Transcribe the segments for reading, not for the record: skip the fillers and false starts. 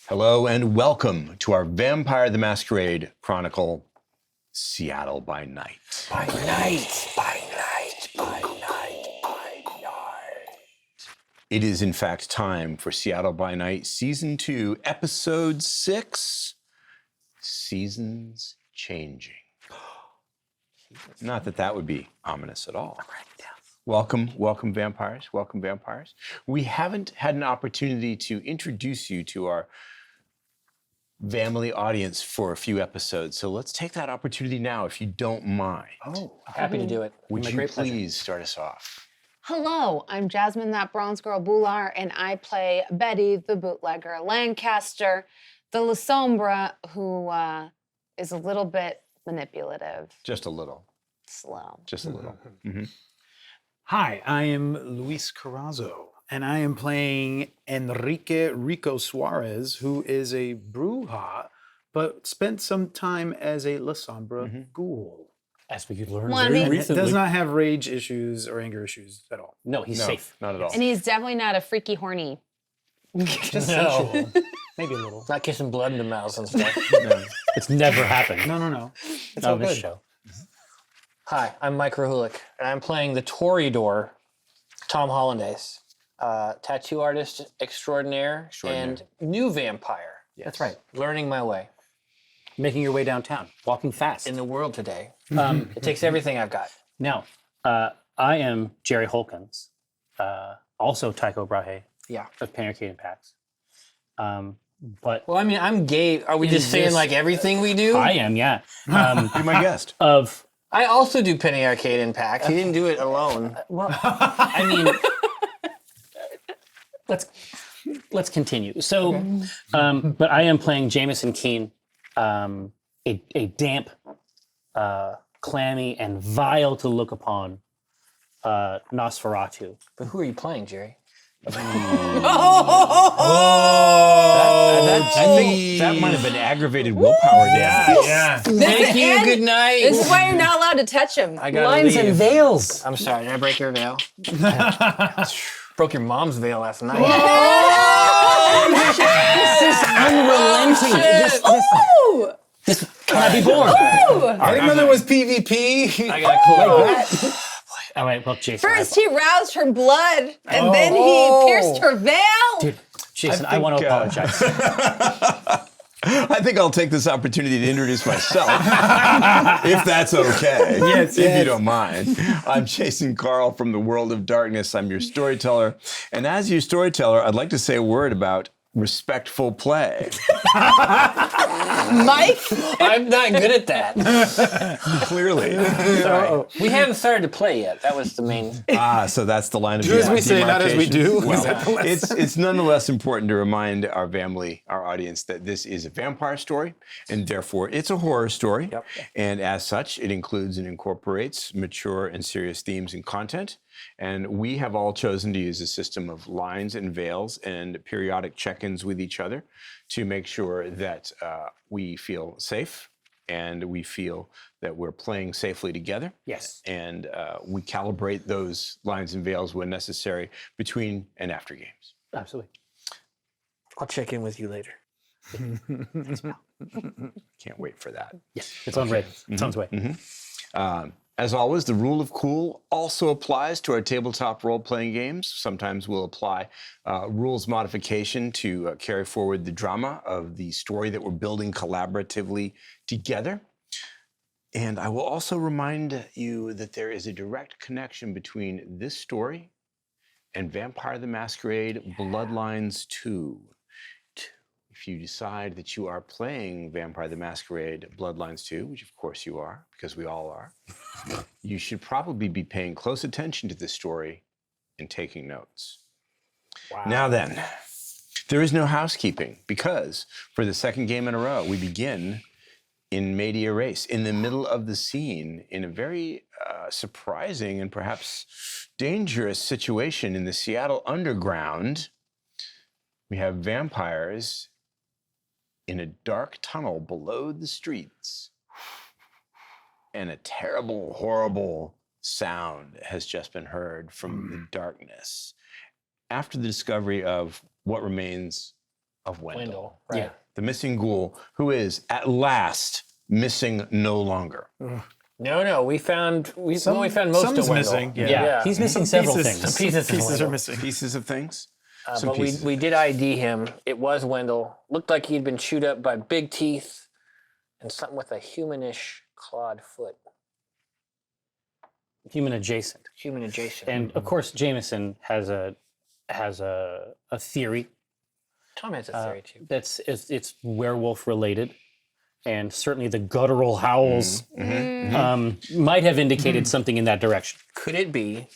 Hello and welcome to our Vampire the Masquerade Chronicle, Seattle by Night. By night, by night, by night, by night. It is in fact time for Seattle by Night Season 2, Episode 6, Seasons Changing. Not that would be ominous at all. Welcome vampires, welcome vampires. We haven't had an opportunity to introduce you to our family audience for a few episodes, so let's take that opportunity now if you don't mind. Oh, happy to do it. Would My you great pleasure. please start us off? Hello, I'm Jasmine, that bronze girl Bhullar, and I play Betty, the bootlegger, Lancaster, the Lasombra, who is a little bit manipulative. Just a little. Slow. Just a little. Hi, I am Luis Carazo, and I am playing Enrique Rico Suarez, who is a Brujah, but spent some time as a Lasombra ghoul. As we could learn Well, I very mean- recently. Does not have rage issues or anger issues at all. No, he's No, safe. not at all. And he's definitely not a freaky, horny. Just No. sensual. Maybe a little. Not kissing blood in the mouth and stuff. No. It's never happened. No. It's on this show. Hi, I'm Mike Krahulik, and I'm playing the Toreador, Tom Hollandaise, tattoo artist extraordinaire, and new vampire. That's right. Learning my way Making your way downtown, walking fast. in the world today. It takes everything I've got. Now, I am Jerry Holkins, also Tycho Brahe Yeah. of Pan-Arcade and PAX. But Well, I mean, I'm gay. Are we just saying this- like everything we do? I am, yeah. Be my guest. Of I also do Penny Arcade and PAX. He didn't do it alone. well, I mean, let's continue. So, but I am playing Jamison Keen, a damp, clammy, and vile to look upon Nosferatu. But who are you playing, Jerry? I think that might have been aggravated willpower damage. Yeah. Thank you. Good night. This is why you're not allowed to touch him. I gotta Lines leave. and veils. I'm sorry. Did I break your veil? Broke your mom's veil last night. This is unrelenting. This cannot be born. I didn't know there was PvP. I got cool. All right, well, Jason. First, he roused her blood, and then he pierced her veil. Dude, Jason, I want to apologize. I think I'll take this opportunity to introduce myself, if that's okay. Yes, if you don't mind. I'm Jason Carl from the World of Darkness. I'm your storyteller. And as your storyteller, I'd like to say a word about respectful play. Mike? I'm not good at that. Clearly. Sorry. We haven't started to play yet. That was the main. So that's the line of Do as we say, not as we do. demarcation. Is that the Well, lesson? it's nonetheless important to remind our family, our audience, that this is a vampire story, and therefore it's a horror story. Yep. And as such, it includes and incorporates mature and serious themes and content. And we have all chosen to use a system of lines and veils and periodic check-ins with each other to make sure that we feel safe and we feel that we're playing safely together. Yes. And we calibrate those lines and veils when necessary between and after games. Absolutely. I'll check in with you later. Can't wait for that. Yes, it's on red. It's on its way. As always, the rule of cool also applies to our tabletop role-playing games. Sometimes we'll apply rules modification to carry forward the drama of the story that we're building collaboratively together. And I will also remind you that there is a direct connection between this story and Vampire the Masquerade Bloodlines 2. If you decide that you are playing Vampire the Masquerade Bloodlines 2, which of course you are, because we all are, you should probably be paying close attention to this story and taking notes. Wow. Now then, there is no housekeeping because for the second game in a row, we begin in media res, in the middle of the scene, in a very surprising and perhaps dangerous situation in the Seattle underground. We have vampires in a dark tunnel below the streets, and a terrible, horrible sound has just been heard from the darkness. After the discovery of what remains of Wendell. Wendell, right? Yeah. The missing ghoul, who is at last missing no longer. No, we found most of some's Wendell. missing. Yeah. He's missing several things. Pieces are missing. Pieces of things. Some But pieces. we did ID him. It was Wendell. Looked like he'd been chewed up by big teeth and something with a humanish clawed foot. Human adjacent. Human adjacent. And of course, Jamison has a theory Tom has a theory too. it's werewolf related, and certainly the guttural howls might have indicated something in that direction. Could it be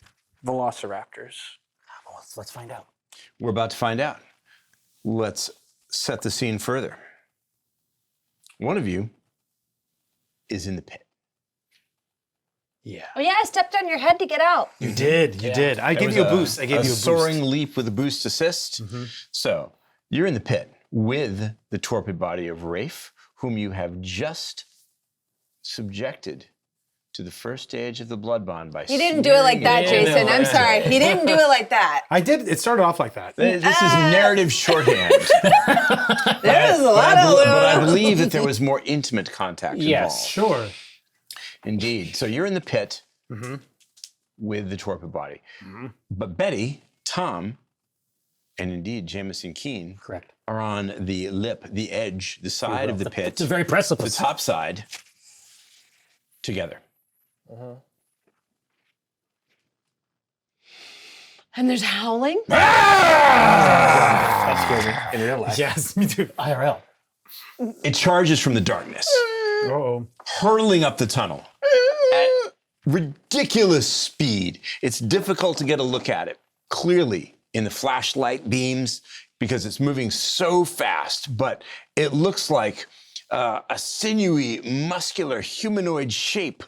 velociraptors? Well, let's find out. We're about to find out. Let's set the scene further. One of you is in the pit. Yeah. Oh yeah, I stepped on your head to get out. You did. You did. I gave you a boost. I gave you a boost. Soaring leap with a boost assist. So you're in the pit with the torpid body of Rafe, whom you have just subjected to the first stage of the blood bond by He didn't do it like that, Jason. I'm sorry. He didn't do it like that. I did. It started off like that. This is narrative shorthand. There was a lot of but I believe that there was more intimate contact Yes. involved. Sure. Indeed. So you're in the pit with the torpid body. But Betty, Tom, and indeed Jamison Keen Correct. are on the lip, the edge, the side of the pit, It's a very the precipice. top side, together. And there's howling. That scared me in real life. Yes, me too. IRL. It charges from the darkness, Uh-oh. hurtling up the tunnel at ridiculous speed. It's difficult to get a look at it clearly in the flashlight beams because it's moving so fast, but it looks like a sinewy, muscular, humanoid shape,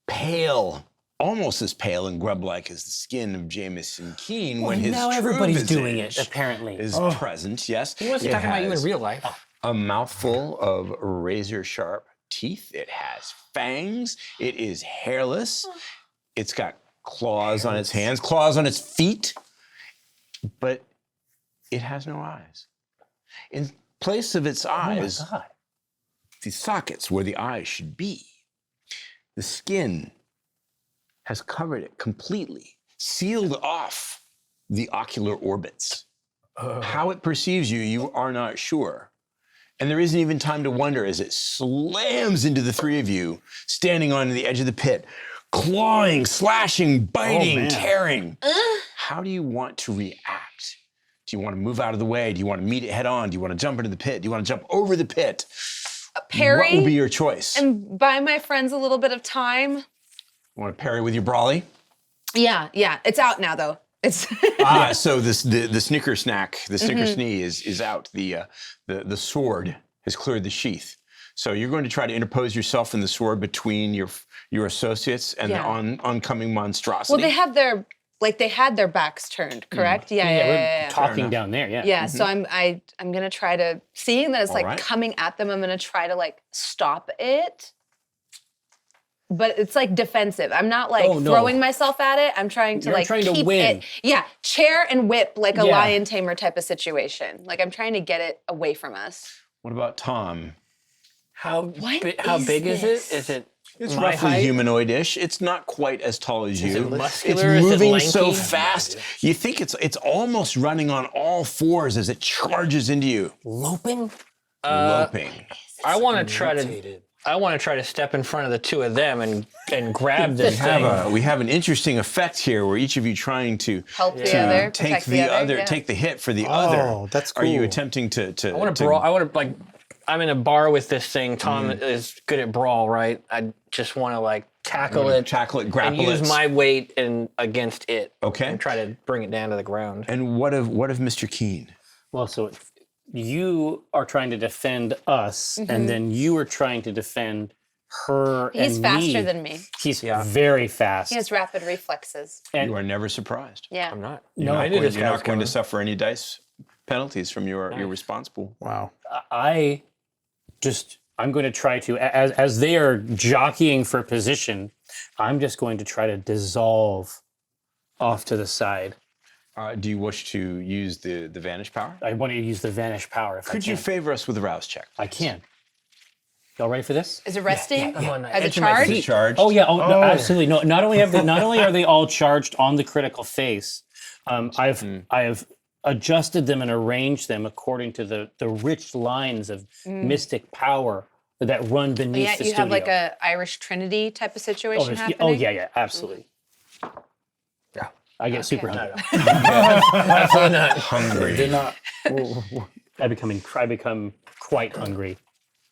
pale, almost as pale and grub-like as the skin of Jamison Keen when his now true everybody's doing it, visage apparently. is present, yes. He wasn't It talking about you in has real life. a mouthful of razor-sharp teeth. It has fangs. It is hairless. It's got claws on its hands, claws on its feet, but it has no eyes. In place of its eyes, Oh my God. the sockets where the eyes should be, the skin has covered it completely, sealed off the ocular orbits. How it perceives you, you are not sure. And there isn't even time to wonder as it slams into the three of you, standing on the edge of the pit, clawing, slashing, biting, man. tearing. How do you want to react? Do you want to move out of the way? Do you want to meet it head on? Do you want to jump into the pit? Do you want to jump over the pit? Parry What will be your choice? and buy my friends a little bit of time. Want to parry with your brawly? Yeah. It's out now though. It's So the snicker snack, the snicker snee is out. The sword has cleared the sheath. So you're going to try to interpose yourself in the sword between your associates and Yeah. the oncoming monstrosity. well, they had their backs turned, correct? Yeah. Talking down there, yeah. Yeah, so I'm gonna try to, seeing that it's like right. coming at them, I'm gonna try to like stop it. But it's like defensive. I'm not like Oh, no. throwing myself at it. I'm trying to You're like trying to keep win. it. Yeah, chair and whip like a Yeah. lion tamer type of situation. Like I'm trying to get it away from us. What about Tom? How is big is this? it? Is it It's my roughly height? humanoid-ish. It's not quite as tall as you. it muscular? It's Is it moving so lanky? fast. You think it's almost running on all fours as it charges into you, Loping? loping. I want to try to step in front of the two of them and grab this thing. We have an interesting effect here where each of you trying to Help the other, take protect the other, yeah. take the hit for the other. Oh, that's Are you cool. attempting to I want to brawl. I want to like. I'm in a bar with this thing. Tom is good at brawl, right? I just want to like tackle it, tackle it, and grapple use it? my weight and against it. Okay. And try to bring it down to the ground. And what of Mr. Keen? Well, so you are trying to defend us, and then you are trying to defend her He's and faster me. than me. He's very fast. He has rapid reflexes. And- You are never surprised. Yeah. I'm not. No, I knew this You're guy not was going to coming. suffer any dice penalties from your response pool. Wow. I'm going to try to, as they are jockeying for position, I'm just going to try to dissolve off to the side Do you wish to use the vanish power? I want to use the vanish power if I Could can. you favor us with a rouse check? I can. Y'all ready for this? Is it resting? I'm on my As a edge of my charge? seat. Charged. Oh yeah, no, absolutely. No, not only are they all charged on the critical face, I have adjusted them and arranged them according to the rich lines of mystic power that run beneath Yeah, the you studio. have like a Irish Trinity type of situation happening. Oh yeah, absolutely. Yeah. I get super hungry. Absolutely not. Hungry. Did not. I become quite hungry.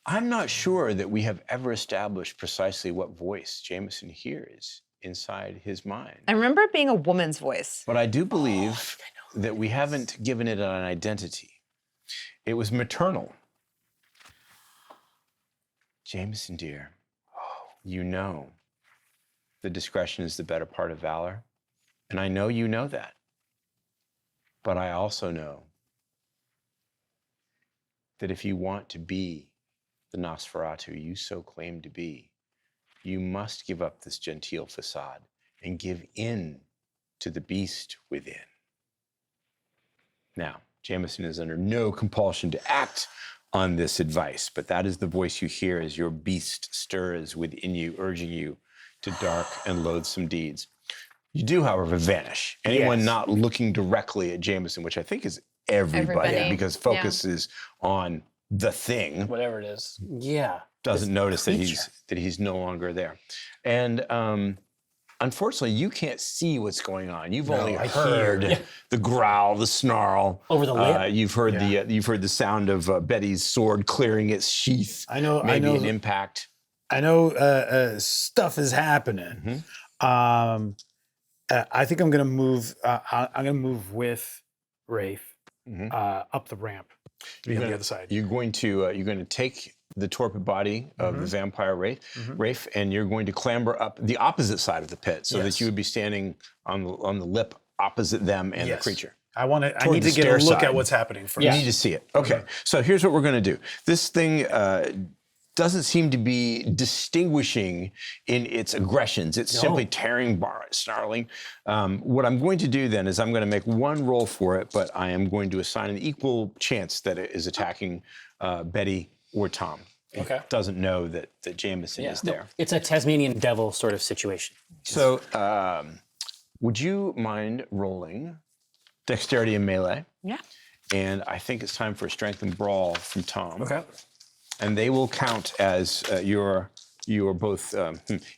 I'm not sure that we have ever established precisely what voice Jamison hears inside his mind. I remember it being a woman's voice. But I do believe that we haven't given it an identity. It was maternal. Jamison, dear, you know that discretion is the better part of valor. And I know you know that. But I also know that if you want to be the Nosferatu you so claim to be, you must give up this genteel facade and give in to the beast within. Now, Jamison is under no compulsion to act on this advice, but that is the voice you hear as your beast stirs within you, urging you to dark and loathsome deeds. You do, however, vanish. Anyone Yes. not looking directly at Jamison, which I think is everybody. Everybody, because focus is on the thing, Whatever it is. Yeah. doesn't notice that creature. he's no longer there. And unfortunately, you can't see what's going on. You've only heard the growl, the snarl. Over the lip? You've heard the sound of Betty's sword clearing its sheath. Maybe an impact. I know stuff is happening. I think I'm gonna move. I'm gonna move with Rafe up the ramp to be on the other side. You're going to take the torpid body of the vampire Rafe, and you're going to clamber up the opposite side of the pit, so that you would be standing on the lip opposite them and the creature. I need the to get a stair look side. at what's happening first. You need to see it. Okay, so here's what we're going to do. This thing doesn't seem to be distinguishing in its aggressions. It's simply tearing, snarling. What I'm going to do then is I'm going to make one roll for it, but I am going to assign an equal chance that it is attacking Betty or Tom. Okay. It doesn't know that Jamison is there. It's a Tasmanian devil sort of situation. So would you mind rolling dexterity and melee? Yeah. And I think it's time for a strength and brawl from Tom. Okay. And they will count as your both,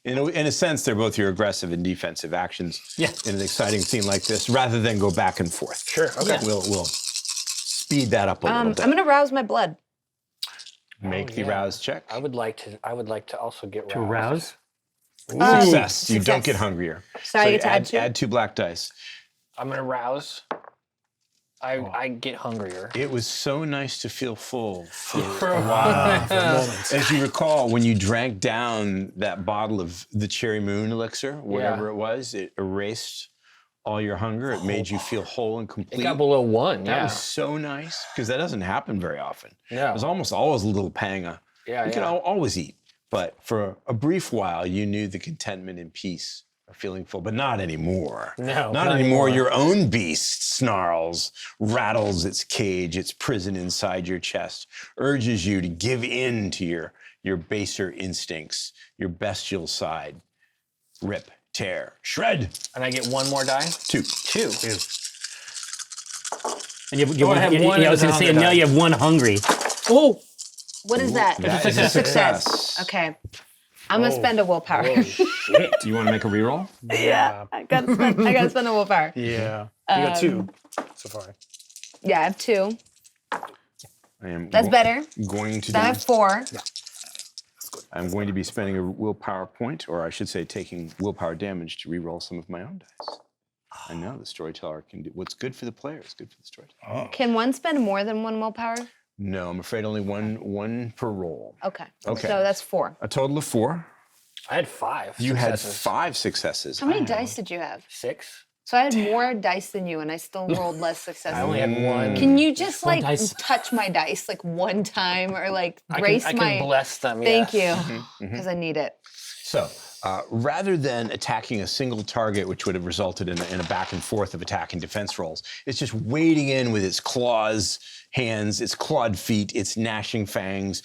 in a sense, they're both your aggressive and defensive actions in an exciting scene like this, rather than go back and forth. Sure. Okay. We'll speed that up a little bit. I'm gonna rouse my blood. Make the rouse check. I would like to also get To rouse? Success. You don't success. get hungrier. So I get to add two? Add 2 black dice. I'm gonna rouse. I get hungrier. It was so nice to feel full for a while. As you recall, when you drank down that bottle of the Cherry Moon elixir, whatever it was, it erased all your hunger. It made you feel whole and complete. It got below 1. That was so nice, because that doesn't happen very often. No. There's almost always a little pang of, Yeah, you can yeah. always eat. But for a brief while, you knew the contentment and peace of feeling full, but not anymore. No, Not not anymore. anymore. Your own beast snarls, rattles its cage, its prison inside your chest, urges you to give in to your baser instincts, your bestial side. Rip, tear, shred. And I get one more die? 2. 2. And you I have one I was as a going to say, hunger now die. you have one hungry. Oh, what is that? That is a success. Okay. I'm gonna spend a willpower. Shit. Do you want to make a reroll? Yeah. I gotta spend a willpower. Yeah. You got 2 so far. Yeah, I have 2. I am That's better. going to Then I do, have 4. I'm going to be spending a willpower point, or I should say taking willpower damage to reroll some of my own dice. I know the storyteller can do what's good for the player is good for the storyteller. Can one spend more than 1 willpower? No, I'm afraid only one per roll. Okay. Okay. So that's 4. A total of 4. I had 5. You had successes. 5 successes. How many dice did you have? 6. So I had more dice than you, and I still rolled less successes. I only had one. Can you just One like dice. touch my dice like one time, or like I grace can my? bless them. Thank yes. you, because I need it. So rather than attacking a single target, which would have resulted in a back and forth of attack and defense rolls, it's just wading in with its claws, hands, its clawed feet, its gnashing fangs,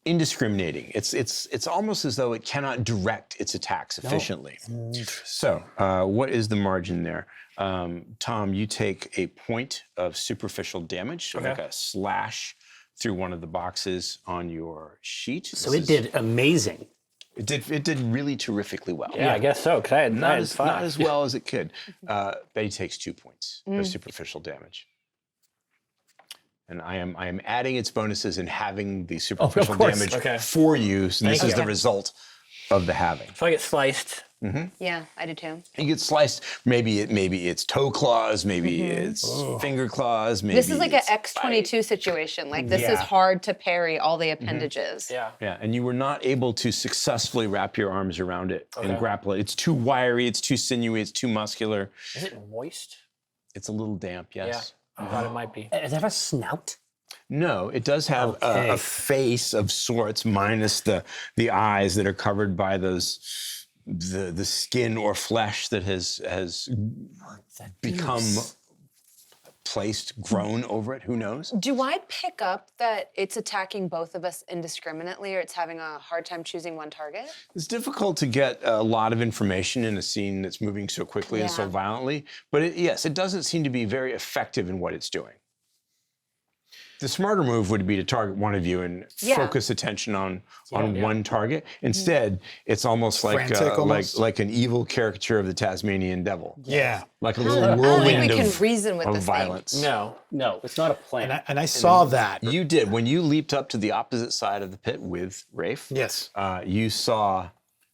indiscriminating. It's almost as though it cannot direct its attacks efficiently. So, what is the margin there? Tom, you take a point of superficial damage, so like a slash through one of the boxes on your sheet. So it did amazing. It did really terrifically well. Yeah, I guess so. Cause I had Not 5. not as well as it could. Betty takes 2 points of superficial damage. And I am adding its bonuses and having the superficial course. damage for you. So this is the result of the having. So I get sliced. Yeah, I do too. You get sliced. Maybe it's toe claws. Maybe it's finger claws. Maybe This is like an it's X-22 situation. Like this is Yeah. hard to parry all the appendages. Yeah. Yeah, and you were not able to successfully wrap your arms around it and grapple it. It's too wiry. It's too sinewy. It's too muscular. Is it moist? It's a little damp. Yes. I thought it might be. Does it have a snout? No, it does have a face of sorts, minus the eyes that are covered by the skin or flesh that has become grown over it. Who knows? Do I pick up that it's attacking both of us indiscriminately, or it's having a hard time choosing one target? It's difficult to get a lot of information in a scene that's moving so quickly and so Yeah. violently, but yes, it doesn't seem to be very effective in what it's doing. The smarter move would be to target one of you and focus attention on one target. Instead, it's almost like Frantic almost. like an evil caricature of the Tasmanian devil. Yeah. Like a I little don't think whirlwind we can reason with of this violence. No. No, it's not a plan. And I saw that. You did. When you leaped up to the opposite side of the pit with Rafe, Yes. you saw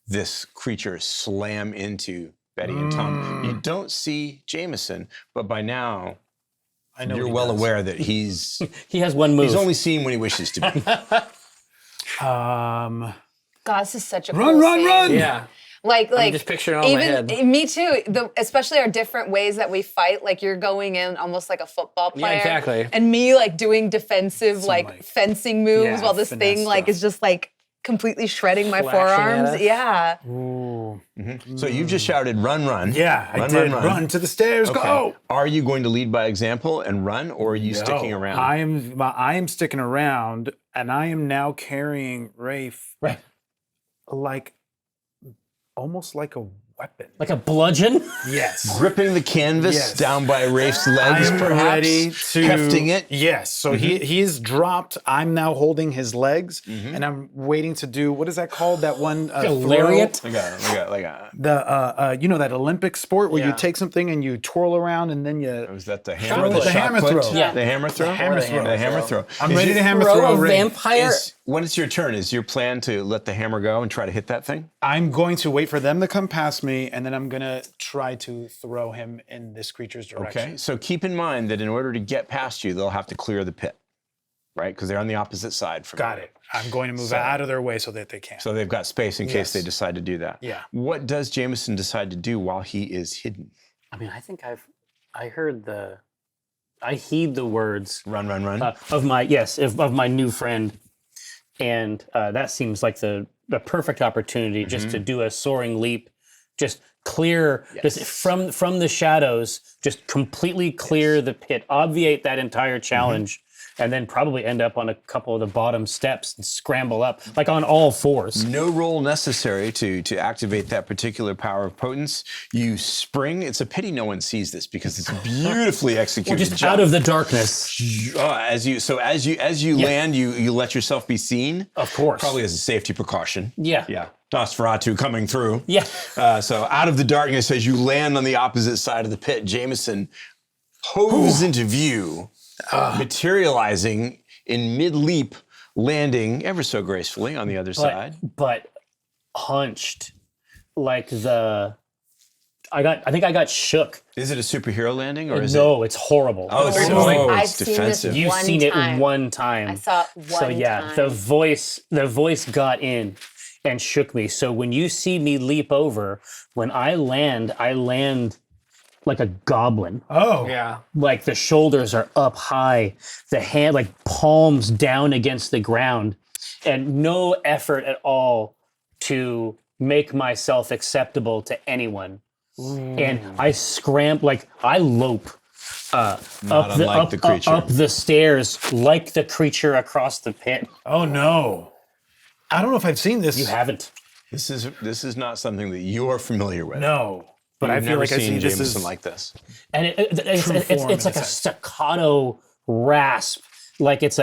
this creature slam into Betty and Tom. You don't see Jamison, but by now I know you're what he well does. aware that he's He has one move. only seen when he wishes to be. God, this is such a Run, cool run, scene. run! Yeah. Like just picturing it all in my even head. me too. Especially our different ways that we fight. Like you're going in almost like a football player, exactly. and me like doing defensive like, fencing moves yeah, while this finesse thing like stuff. is just like completely shredding my Flashing at forearms. us. Yeah. Ooh. So you've just shouted, run, run. Yeah, I did. Run to the stairs. Okay. Go. Are you going to lead by example and run, or are you sticking No, around? I am sticking around, and I am now carrying Rafe like almost like a weapon. like a bludgeon? Yes. Gripping the canvas Yes. down by Rafe's legs, I'm perhaps, ready to hefting it. Yes. So he's dropped. I'm now holding his legs, and I'm waiting to do what is that called? That one A lariat? Like a The you know that Olympic sport where you take something and you twirl around and then you. was that the hammer? The hammer shot put? throw. Yeah. The hammer throw? hammer throw. The hammer throw. I'm Is ready it- to hammer Throw throw a Rafe. vampire? When it's your turn, is your plan to let the hammer go and try to hit that thing? I'm going to wait for them to come past me, and then I'm gonna try to throw him in this creature's direction. Okay, so keep in mind that in order to get past you, they'll have to clear the pit, right? Because they're on the opposite side from Got you. it. I'm going to move out of their way so that they can. So they've got space in case Yes. they decide to do that. Yeah. What does Jamison decide to do while he is hidden? I mean, I heed the words Run, run, run. of my new friend, and that seems like the perfect opportunity just to do a soaring leap, just clear just from the shadows, just completely clear the pit, obviate that entire challenge, and then probably end up on a couple of the bottom steps and scramble up like on all fours. No roll necessary to activate that particular power of potence. You spring. It's a pity no one sees this because it's beautifully executed. Just jump. out of the darkness. As you land, you let yourself be seen. Of course. Probably as a safety precaution. Yeah. Yeah. Nosferatu coming through. Yeah. So out of the darkness, as you land on the opposite side of the pit, Jamison hoves into view, materializing in mid-leap, landing ever so gracefully on the other side. But hunched like I think I got shook. Is it a superhero landing or is it? No, it's horrible. Oh, it's, I've it's seen this defensive. You've one seen time. it one time. I saw it one So yeah, time. the voice got in and shook me. So when you see me leap over, when I land like a goblin. Oh. Yeah. Like the shoulders are up high, the hand like palms down against the ground, and no effort at all to make myself acceptable to anyone. And I I lope up the stairs like the creature across the pit. Oh no. I don't know if I've seen this. You haven't. This is not something that you're familiar with. No. But I You've feel never like I've seen seen this Jamison is like this. And it's form in like a a sense. staccato rasp. Like it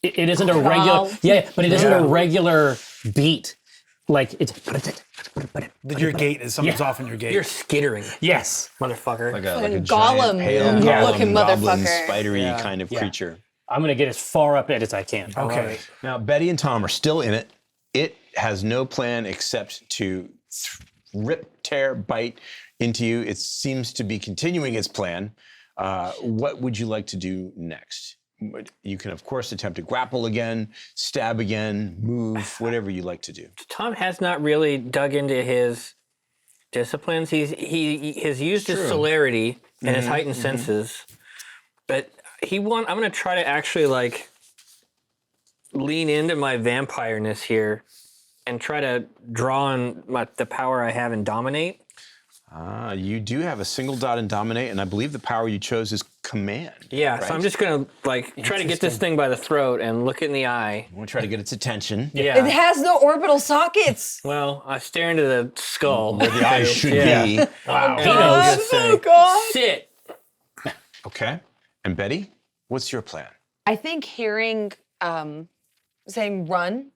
isn't a regular but it isn't a regular beat. Like it's your gait is something's off in your gait. You're skittering, yes. motherfucker. Like a Golem giant, pale, looking goblin, motherfucker. spidery kind of creature. I'm gonna get as far up it as I can. Okay. Now, Betty and Tom are still in it. It has no plan except to rip, tear, bite into you. It seems to be continuing its plan. What would you like to do next? You can, of course, attempt to grapple again, stab again, move, whatever you like to do. Tom has not really dug into his disciplines. He has used his celerity and his heightened senses, but I'm going to try to actually like lean into my vampireness here and try to draw on the power I have in dominate. You do have a single dot in dominate, and I believe the power you chose is command. Yeah, right? so I'm just going to like try to get this thing by the throat and look it in the eye. I'm going to try to get its attention. Yeah. It has no orbital sockets. Well, I stare into the skull. Where the eyes should be. Wow. He knows. Oh God. Sit. Okay. And Betty, what's your plan? I think hearing saying run,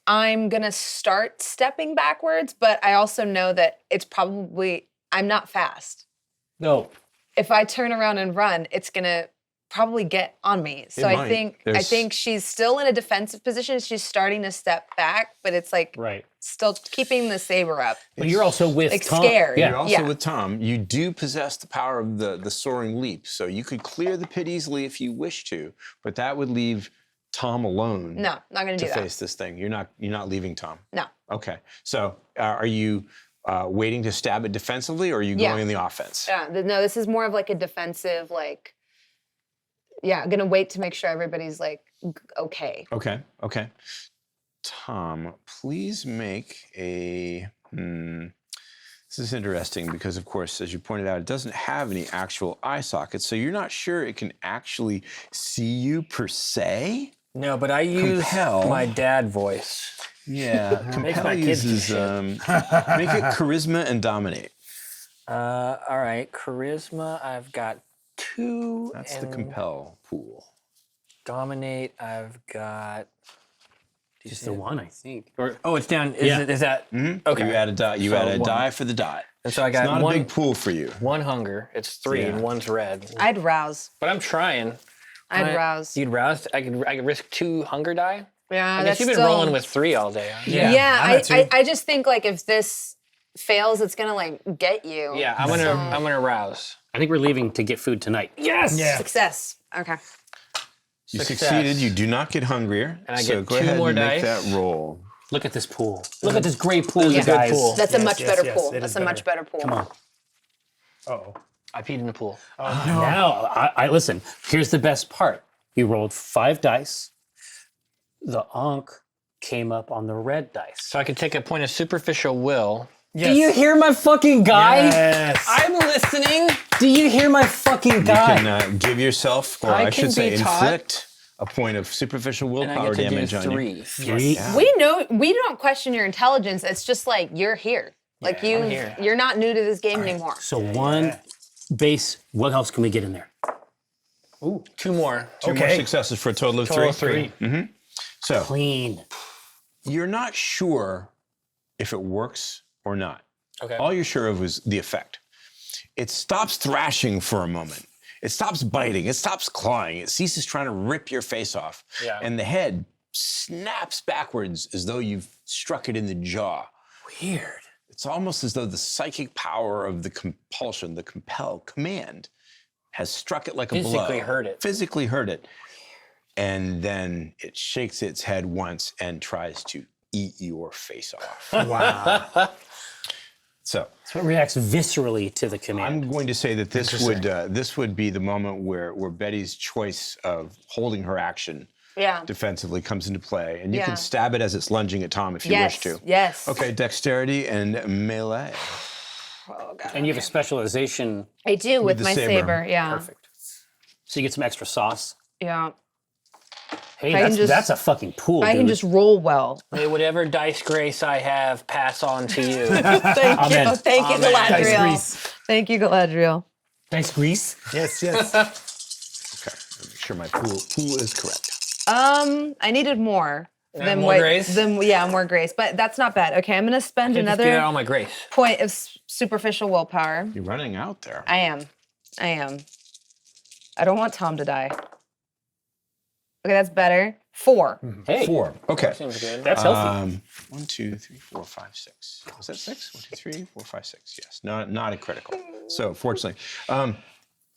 I'm gonna start stepping backwards, but I also know that I'm not fast. No. If I turn around and run, it's gonna probably get on me. So It I might. think she's still in a defensive position. She's starting to step back, but it's like Right. still keeping the saber up. But you're also with Like Tom. scared. Yeah. You're also Yeah. with Tom. You do possess the power of the soaring leap, so you could clear the pit easily if you wish to, but that would leave Tom alone No, not gonna to do that. face this thing. You're not leaving Tom. No. Okay. So are you waiting to stab it defensively, or are you Yeah. going in the offense? No, this is more of like a defensive, like, I'm gonna wait to make sure everybody's like okay. Okay. Okay. Tom, please make a. This is interesting because, of course, as you pointed out, it doesn't have any actual eye sockets, so you're not sure it can actually see you per se. No, but I use Compel. my dad voice. Yeah, Makes compel my kids do uses make it charisma and dominate. All right, charisma. I've got 2. That's the and compel pool. Dominate. I've got Just the one, I think. Oh, it's down. Yeah. Is that okay? You add a dot. You So add a one. die for the dot. And so I It's got not one. a big pool for you. 1 hunger. It's 3, Yeah. and 1's red. I'd rouse. But I'm trying. I'd rouse. You'd rouse. I could risk 2 hunger die. Yeah, I guess that's you've been still, rolling with 3 all day. Huh? Yeah, I'm at 2. I just think like if this fails, it's gonna like get you. Yeah, I'm gonna rouse. I think we're leaving to get food tonight. Yes. Yeah. Success. Okay. You Success. succeeded. You do not get hungrier. And I so get go 2 ahead more and make dice. that roll. Look at this pool. Look at this great pool, This you is a good guys. pool. That's a Yes, much yes, better yes, pool. it is That's a much better pool. Come on. Uh-oh. I peed in the pool. Now, I listen. Here's the best part. You rolled 5 dice. The Ankh came up on the red dice. So I could take a point of superficial will. Yes. Do you hear my fucking guy? Yes. I'm listening. Do you hear my fucking You guy? can give yourself, or I I can should say, be taught. inflict a point of superficial And I willpower get to do damage on you. 3. We don't question your intelligence. It's just like you're here. Like I'm here. you're not new to this game anymore. So 1 base. What else can we get in there? 2 more. Two more successes for a total of Total 3. of 3. So Clean. you're not sure if it works or not. Okay. All you're sure of is the effect. It stops thrashing for a moment. It stops biting. It stops clawing. It ceases trying to rip your face off. Yeah. And the head snaps backwards as though you've struck it in the jaw. Weird. It's almost as though the psychic power of the compulsion, the compel command, has struck it like a blow. Physically hurt it. Physically hurt it. And then it shakes its head once and tries to eat your face off. Wow. So So it reacts viscerally to the command. I'm going to say that this would be the moment where Betty's choice of holding her action Yeah. defensively comes into play. And you Yeah. can stab it as it's lunging at Tom if you wish to. Yes. Okay, dexterity and melee. Oh, God. And you have a specialization. I do with the my saber. saber. Yeah. Perfect. So you get some extra sauce. Yeah. Hey, I can that's, just- that's a fucking pool, I dude. can just roll well. May whatever dice grace I have pass on to you. Thank Amen. you. Thank you, Amen. Galadriel. Thank you, Galadriel. Nice grease. Yes, yes. Okay, make sure my pool is correct. I needed more. Than more grace? More grace. But that's not bad. Okay, I'm gonna spend Just get out another all my grace. point of superficial willpower. You're running out there. I am. I don't want Tom to die. Okay, that's better. 4. Hey, 4. Okay. Seems good. that's healthy. 1, 2, 3, 4, 5, 6. Was that 6? 1, 2, 3, 4, 5, 6. Yes, not a critical. So fortunately,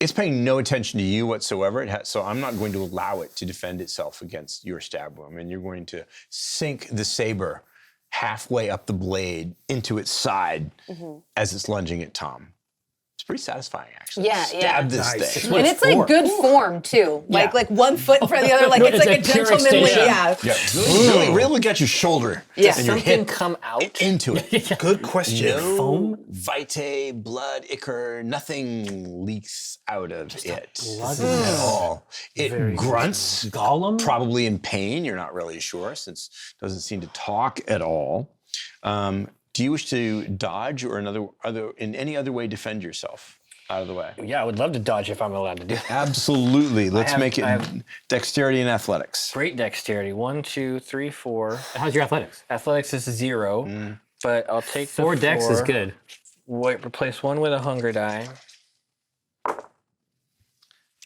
it's paying no attention to you whatsoever. So I'm not going to allow it to defend itself against your stab wound. And you're going to sink the saber halfway up the blade into its side as it's lunging at Tom. It's pretty satisfying, actually. Yeah, Stab this Nice. thing. And it's like good form too. Like 1 foot in front of the other. Like No, it's it's like a like pure gentlemanly. extension. Yeah. Yeah, really look at your shoulder. Yeah. And your Something hip come out. into it. Good question. No vitae, blood, ichor, nothing leaks out of it at all. It grunts, Gollum? probably in pain. You're not really sure since it doesn't seem to talk at all. Do you wish to dodge or in any other way defend yourself out of the way? Yeah, I would love to dodge if I'm allowed to do that. Absolutely. Let's make I it have- dexterity and athletics. Great dexterity. 1, 2, 3, 4. How's your athletics? Athletics is 0, but I'll take the 4 dex is 4. good. Wait, replace 1 with a hunger die.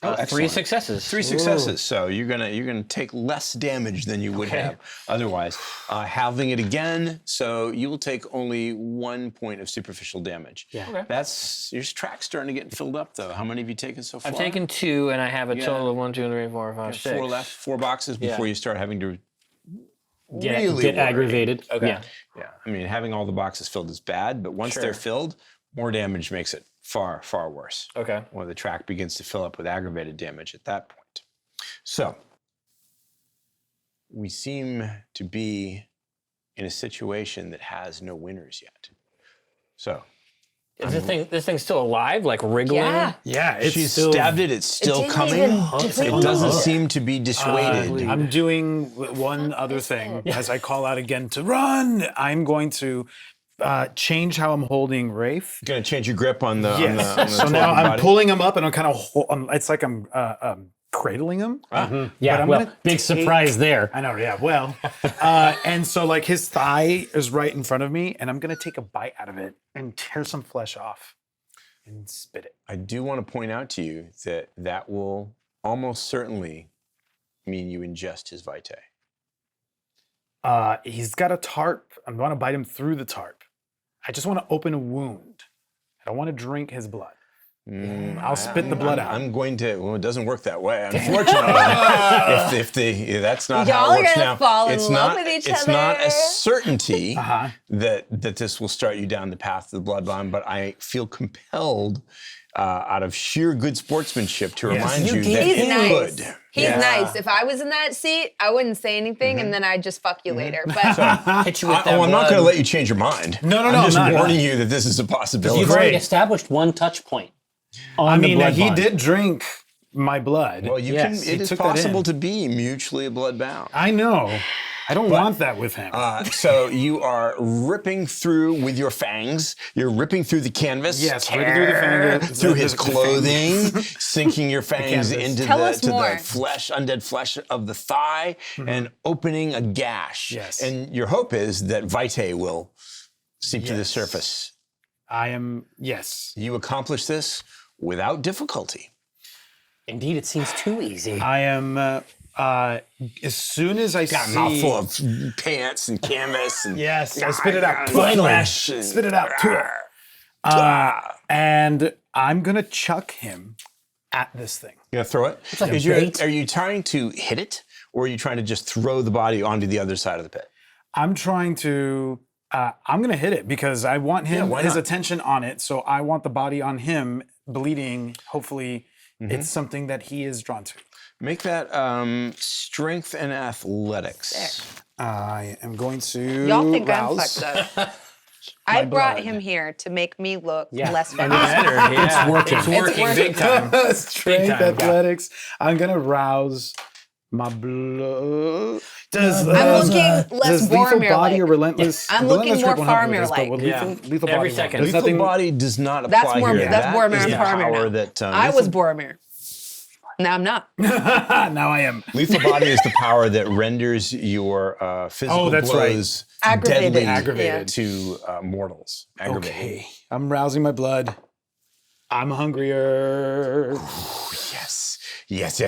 Three excellent. successes. 3 successes. So you're gonna take less damage than you would have otherwise. Halving it again, so you will take only 1 point of superficial damage. Yeah. Okay. That's your track's starting to get filled up though. How many have you taken so far? I've taken 2, and I have a total of 1, 2, 3, 4, 5, 6. 4 left, 4 boxes before you start having to Get really worry. aggravated. Okay. Yeah. Yeah, I mean, having all the boxes filled is bad, but once they're filled, more damage makes it far, far worse. Okay. When the track begins to fill up with aggravated damage at that point. So, we seem to be in a situation that has no winners yet. So, Is this thing's still alive, like wriggling? Yeah. Yeah, it's she's still, stabbed it, it's still didn't coming. even It doesn't seem to be dissuaded. I'm doing one other thing as I call out again to run. I'm going to change how I'm holding Rafe. Gonna change your grip on the. Yes. On the, on the So now twelve I'm body. pulling him up and I'm kind of, it's like I'm cradling him. Yeah, I'm well, gonna big surprise there. I know, yeah, well. And so like his thigh is right in front of me and I'm going to take a bite out of it and tear some flesh off and spit it. I do want to point out to you that that will almost certainly mean you ingest his vitae. He's got a tarp. I'm going to bite him through the tarp. I just want to open a wound. I don't want to drink his blood. I'll spit the blood out. I'm going to. Well, it doesn't work that way, unfortunately. That's not how Y'all it are works gonna now. fall in it's love not, with each It's not other. a certainty Uh-huh. that this will start you down the path of the bloodline, but I feel compelled, out of sheer good sportsmanship, to remind you that He's it nice. could. He's nice. If I was in that seat, I wouldn't say anything, and then I'd just fuck you later. But Hit you with that I'm not blood. going to let you change your mind. No, I'm I'm just not. warning you that this is a possibility. You've already established one touch point. I mean, the he blood bond. did drink my blood. Well, you Yes, can. It he is took that possible in. to be mutually blood bound. I know. I don't want that with him. So you are ripping through with your fangs. You're ripping through the canvas. Yes, ripping through the fangs, through his the clothing, sinking your fangs canvas. into Tell the us more. flesh, undead flesh of the thigh, and opening a gash. Yes. And your hope is that vitae will seep to the Yes. surface. I am, yes. You accomplish this without difficulty. Indeed, it seems too easy. I am, as soon as I Got a see... mouthful of pants and canvas and Yes, I spit it out. flesh. And, Spit it out. And I'm going to chuck him at this thing. You gonna throw it? like a Is your- bait. are you trying to hit it, or are you trying to just throw the body onto the other side of the pit? I'm trying to... I'm going to hit it because I want him why his not? attention on it. So I want the body on him bleeding. Hopefully, it's something that he is drawn to. Make that strength and athletics. I am going to Y'all think rouse. I'm fucked up. I brought blood. him here to make me look Yeah. less And fast. it's working. It's working big time. Strength, time, yeah. athletics. I'm gonna rouse my blood. Does I'm looking less does lethal Boromir body like. or relentless? I'm relentless looking more grip won't help with this, but Faramir-like. with Yeah. lethal Every body second. won't. There's Lethal nothing. body does not apply That's here. That's That Boromir is and the Faramir power now. that I was Boromir. Now I'm not. Now I am. lethal body is the power that renders your physical that's right. blows Aggravated. deadly Aggravated. to mortals. Aggravated. Okay, I'm rousing my blood. I'm hungrier. Yes. Tonight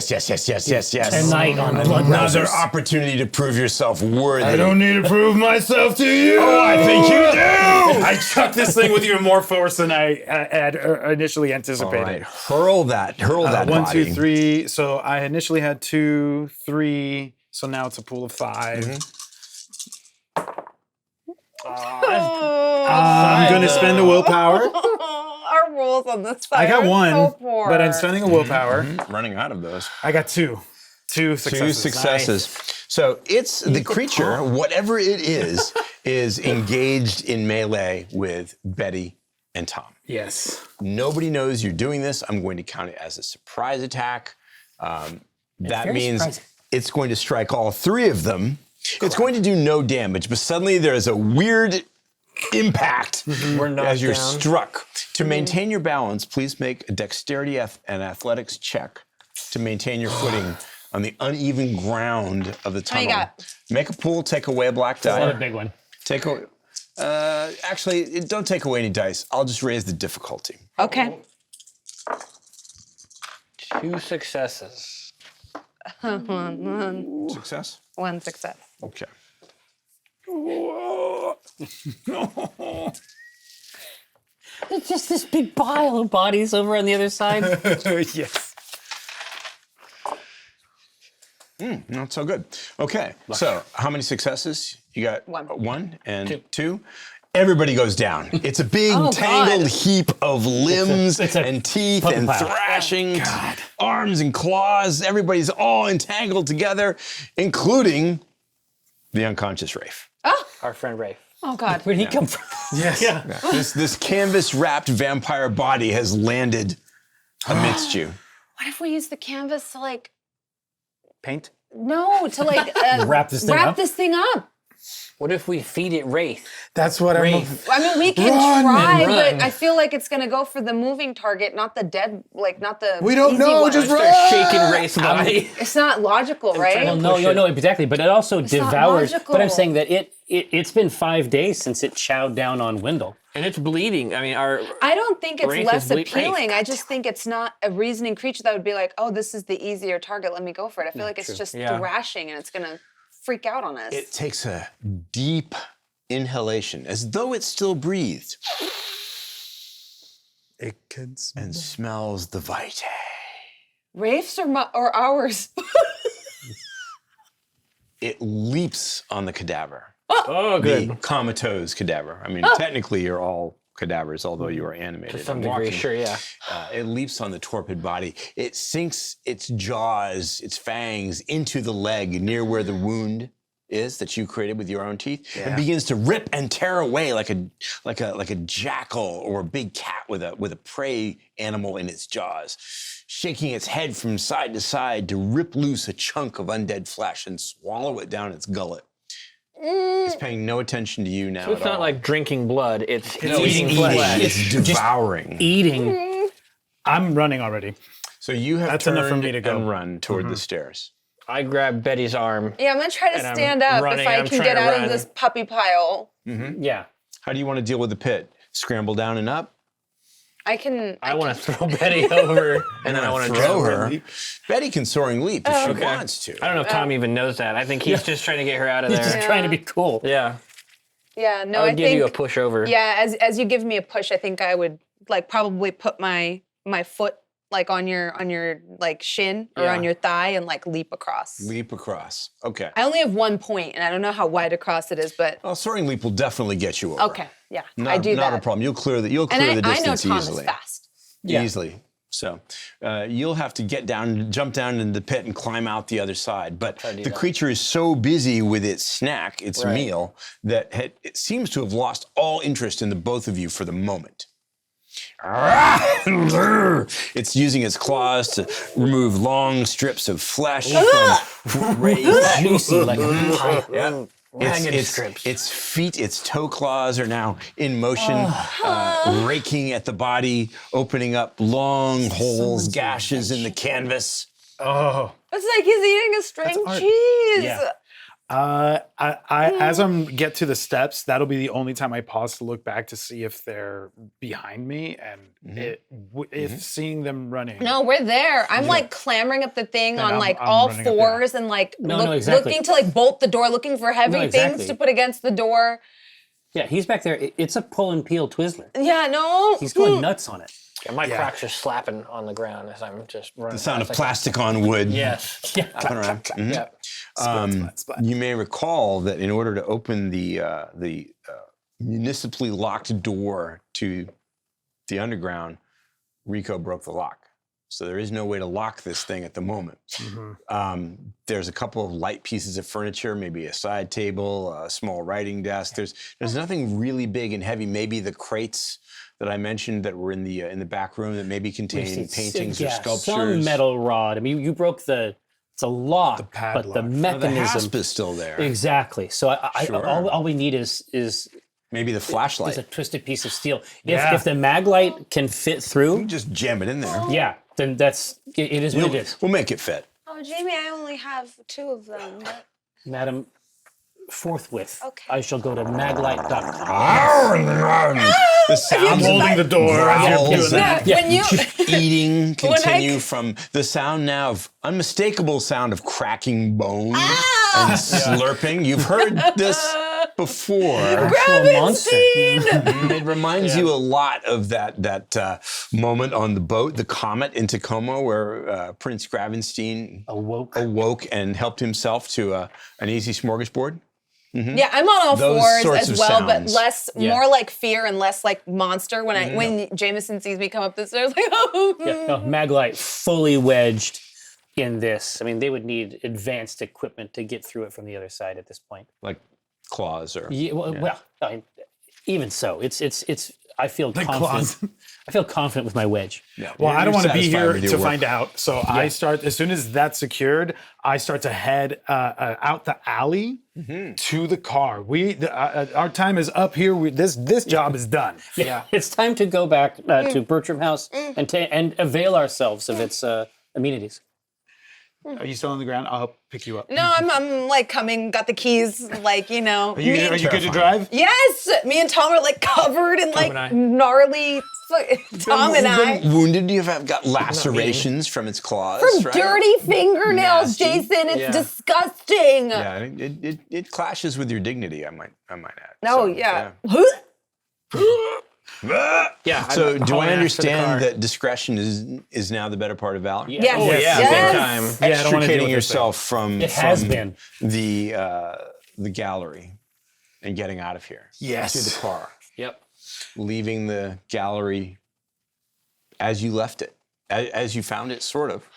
on Blood Another Brothers. opportunity to prove yourself worthy. I don't need to prove myself to you. Oh, I think you do. I chucked this thing with even more force than I had initially All anticipated. right, hurl that 1, body. 2, 3. So I initially had 2, 3. So now it's a pool of 5. I'm going to spend a willpower. Our rules on this side. I got are 1, so poor. but I'm spending a willpower. Running out of those. I got 2. 2 successes. 2 successes. So it's the creature, whatever it is engaged in melee with Betty and Tom. Yes. Nobody knows you're doing this. I'm going to count it as a surprise attack. That very means surprising. it's going to strike all 3 of them. It's going to do no damage, but suddenly there's a weird impact We're knocked as you're down. struck. To maintain your balance, please make a dexterity and athletics check to maintain your footing on the uneven ground of the tunnel. you got? Make a pool, take away a black Not a die. big one. Take away. Actually, don't take away any dice. I'll just raise the difficulty. Okay. 2 successes. Success? 1 success. Okay. It's just this big pile of bodies over on the other side. Yes. Not so good. Okay, so how many successes? You got 1 and 2. Everybody goes down. It's a big tangled heap of limbs it's a and teeth puppy and pile. thrashing, arms and claws. Everybody's all entangled together, including the unconscious Rafe. Our friend Rafe. Oh God. Where'd he come from? Yes. Yeah. This canvas-wrapped vampire body has landed amidst you. What if we use the canvas to like? Paint? No, to like Wrap this thing wrap up? this thing up. What if we feed it Wraith? That's what Rafe. I mean, we can Run try, and run. but I feel like it's gonna go for the moving target, not the dead, like not the. We don't easy know, one. just Start run. shaking Wraith's body. It's not logical, right? Well, no, exactly. But it also not devours. But I'm logical. saying that it's been 5 days since it chowed down on Wendell. And it's bleeding. I mean, I don't think it's Wraith less is appealing. I just think it's not a reasoning creature that would be like, oh, this is the easier target. Let me go for it. I feel like it's just thrashing and it's gonna freak out on us. It takes a deep inhalation, as though it still breathed, It can and smells the vitae. Rafe's or ours? It leaps on the cadaver. oh, good. The comatose cadaver. I mean, technically you're all cadavers, although you are animated. To some and degree, walking. sure, yeah. It leaps on the torpid body. It sinks its jaws, its fangs, into the leg near where the wound is that you created with your own teeth, and begins to rip and tear away like a jackal or a big cat with a prey animal in its jaws, shaking its head from side to side to rip loose a chunk of undead flesh and swallow it down its gullet. It's paying no attention to you now. So it's at not all. like drinking blood. It's No, eating flesh. It's devouring. Eating. I'm running already. So you have That's turned enough for me to go. and run toward the stairs. I grab Betty's arm. Yeah, I'm gonna try to And I'm stand up running, if I I'm can trying get to out run. of this puppy pile. Yeah. How do you want to deal with the pit? Scramble down and up? I can. I want to throw Betty over, and then I want to throw jump her. Betty can soaring leap if she wants to. I don't know if Tom even knows that. I think he's just trying to get her out of He's there. just trying to be cool. Yeah. Yeah, no, I would I give think. you a push over. Yeah, as you give me a push, I think I would like probably put my foot like on your like shin or Yeah. on your thigh and like leap across. Leap across. Okay. I only have 1 point, and I don't know how wide across it is, but Well, soaring leap will definitely get you over. okay, yeah, Not, I do not that. a problem. You'll clear the And distance I know Tom easily. is fast. Yeah. Easily. So you'll have to jump down into the pit and climb out the other side. But the creature is so busy with its snack, its meal, that it seems to have lost all interest in the both of you for the moment. It's using its claws to remove long strips of flesh from raised. Juicy like a pie. Yeah. Its feet, its toe claws are now in motion, raking at the body, opening up long holes, gashes in the canvas. Oh. It's like he's eating a string cheese. Yeah. As I'm get to the steps, that'll be the only time I pause to look back to see if they're behind me, and if seeing them running. No, we're there. I'm like clambering up the thing on like I'm all running up, fours and like exactly. looking to like bolt the door, looking for heavy exactly. things to put against the door. Yeah, he's back there. It's a pull and peel Twizzler. Yeah, no. He's going nuts on it. Yeah, my cracks are slapping on the ground as I'm just running. The sound of plastic on wood. Yes. Yeah. Up and around. Yeah. Splat. You may recall that in order to open the municipally locked door to the underground, Rico broke the lock. So there is no way to lock this thing at the moment. There's a couple of light pieces of furniture, maybe a side table, a small writing desk. There's nothing really big and heavy. Maybe the crates that I mentioned that were in the back room that maybe contain paintings or sculptures. Some metal rod. I mean, you broke it's a lock, but the padlock. The mechanism hasp is still there. Exactly. So all we need is Maybe the flashlight. a twisted piece of steel. If the mag light can fit through, You just jam it in there. yeah, then it is what it is. We'll make it fit. Oh, Jamie, I only have 2 of them. Madam, forthwith, Okay. I shall go to maglight.com. The sound Holding the door as you're doing that. Yeah, when you eating continue from the sound now of unmistakable sound of cracking bones and slurping. You've heard this before. Actual monster. It reminds you a lot of that moment on the boat, the Comet in Tacoma, where Prince Gravenstein awoke and helped himself to an easy smorgasbord. Yeah, I'm on all Those fours sorts as of well, but sounds. more like fear and less like monster. When Jamison sees me come up the stairs, like, oh. Yeah, no, Maglite fully wedged in this. I mean, they would need advanced equipment to get through it from the other side at this point. Like claws or... Well, I mean, even so, it's. I feel confident. claws. I feel confident with my wedge. Yeah. Well, I don't want to be Satisfied here with your to work. find out. So I start, as soon as that's secured, I start to head out the alley to the car. Our time is up here. This job is done. Yeah, it's time to go back to Bertram House and avail ourselves of its amenities. Are you still on the ground? I'll pick you up. No, I'm like coming, got the keys, like, you know. Are you good to drive? Yes! Me and Tom are like covered in like gnarly, Tom and I. Been wounded? You have got lacerations from its claws, From right? dirty fingernails, Nasty. Jason. It's disgusting. Yeah, it clashes with your dignity, I might add. No, So, yeah. Yeah. So I'm do I hauling ass to the car. understand that discretion is now the better part of valor? Yeah. Yes. Oh, yeah, Yes. big time. Yeah, I don't wanna deal Extricating with this yourself from It has been. the gallery and getting out of here. Yes. To the car. Yep. Leaving the gallery as you left it. As you found it, sort of.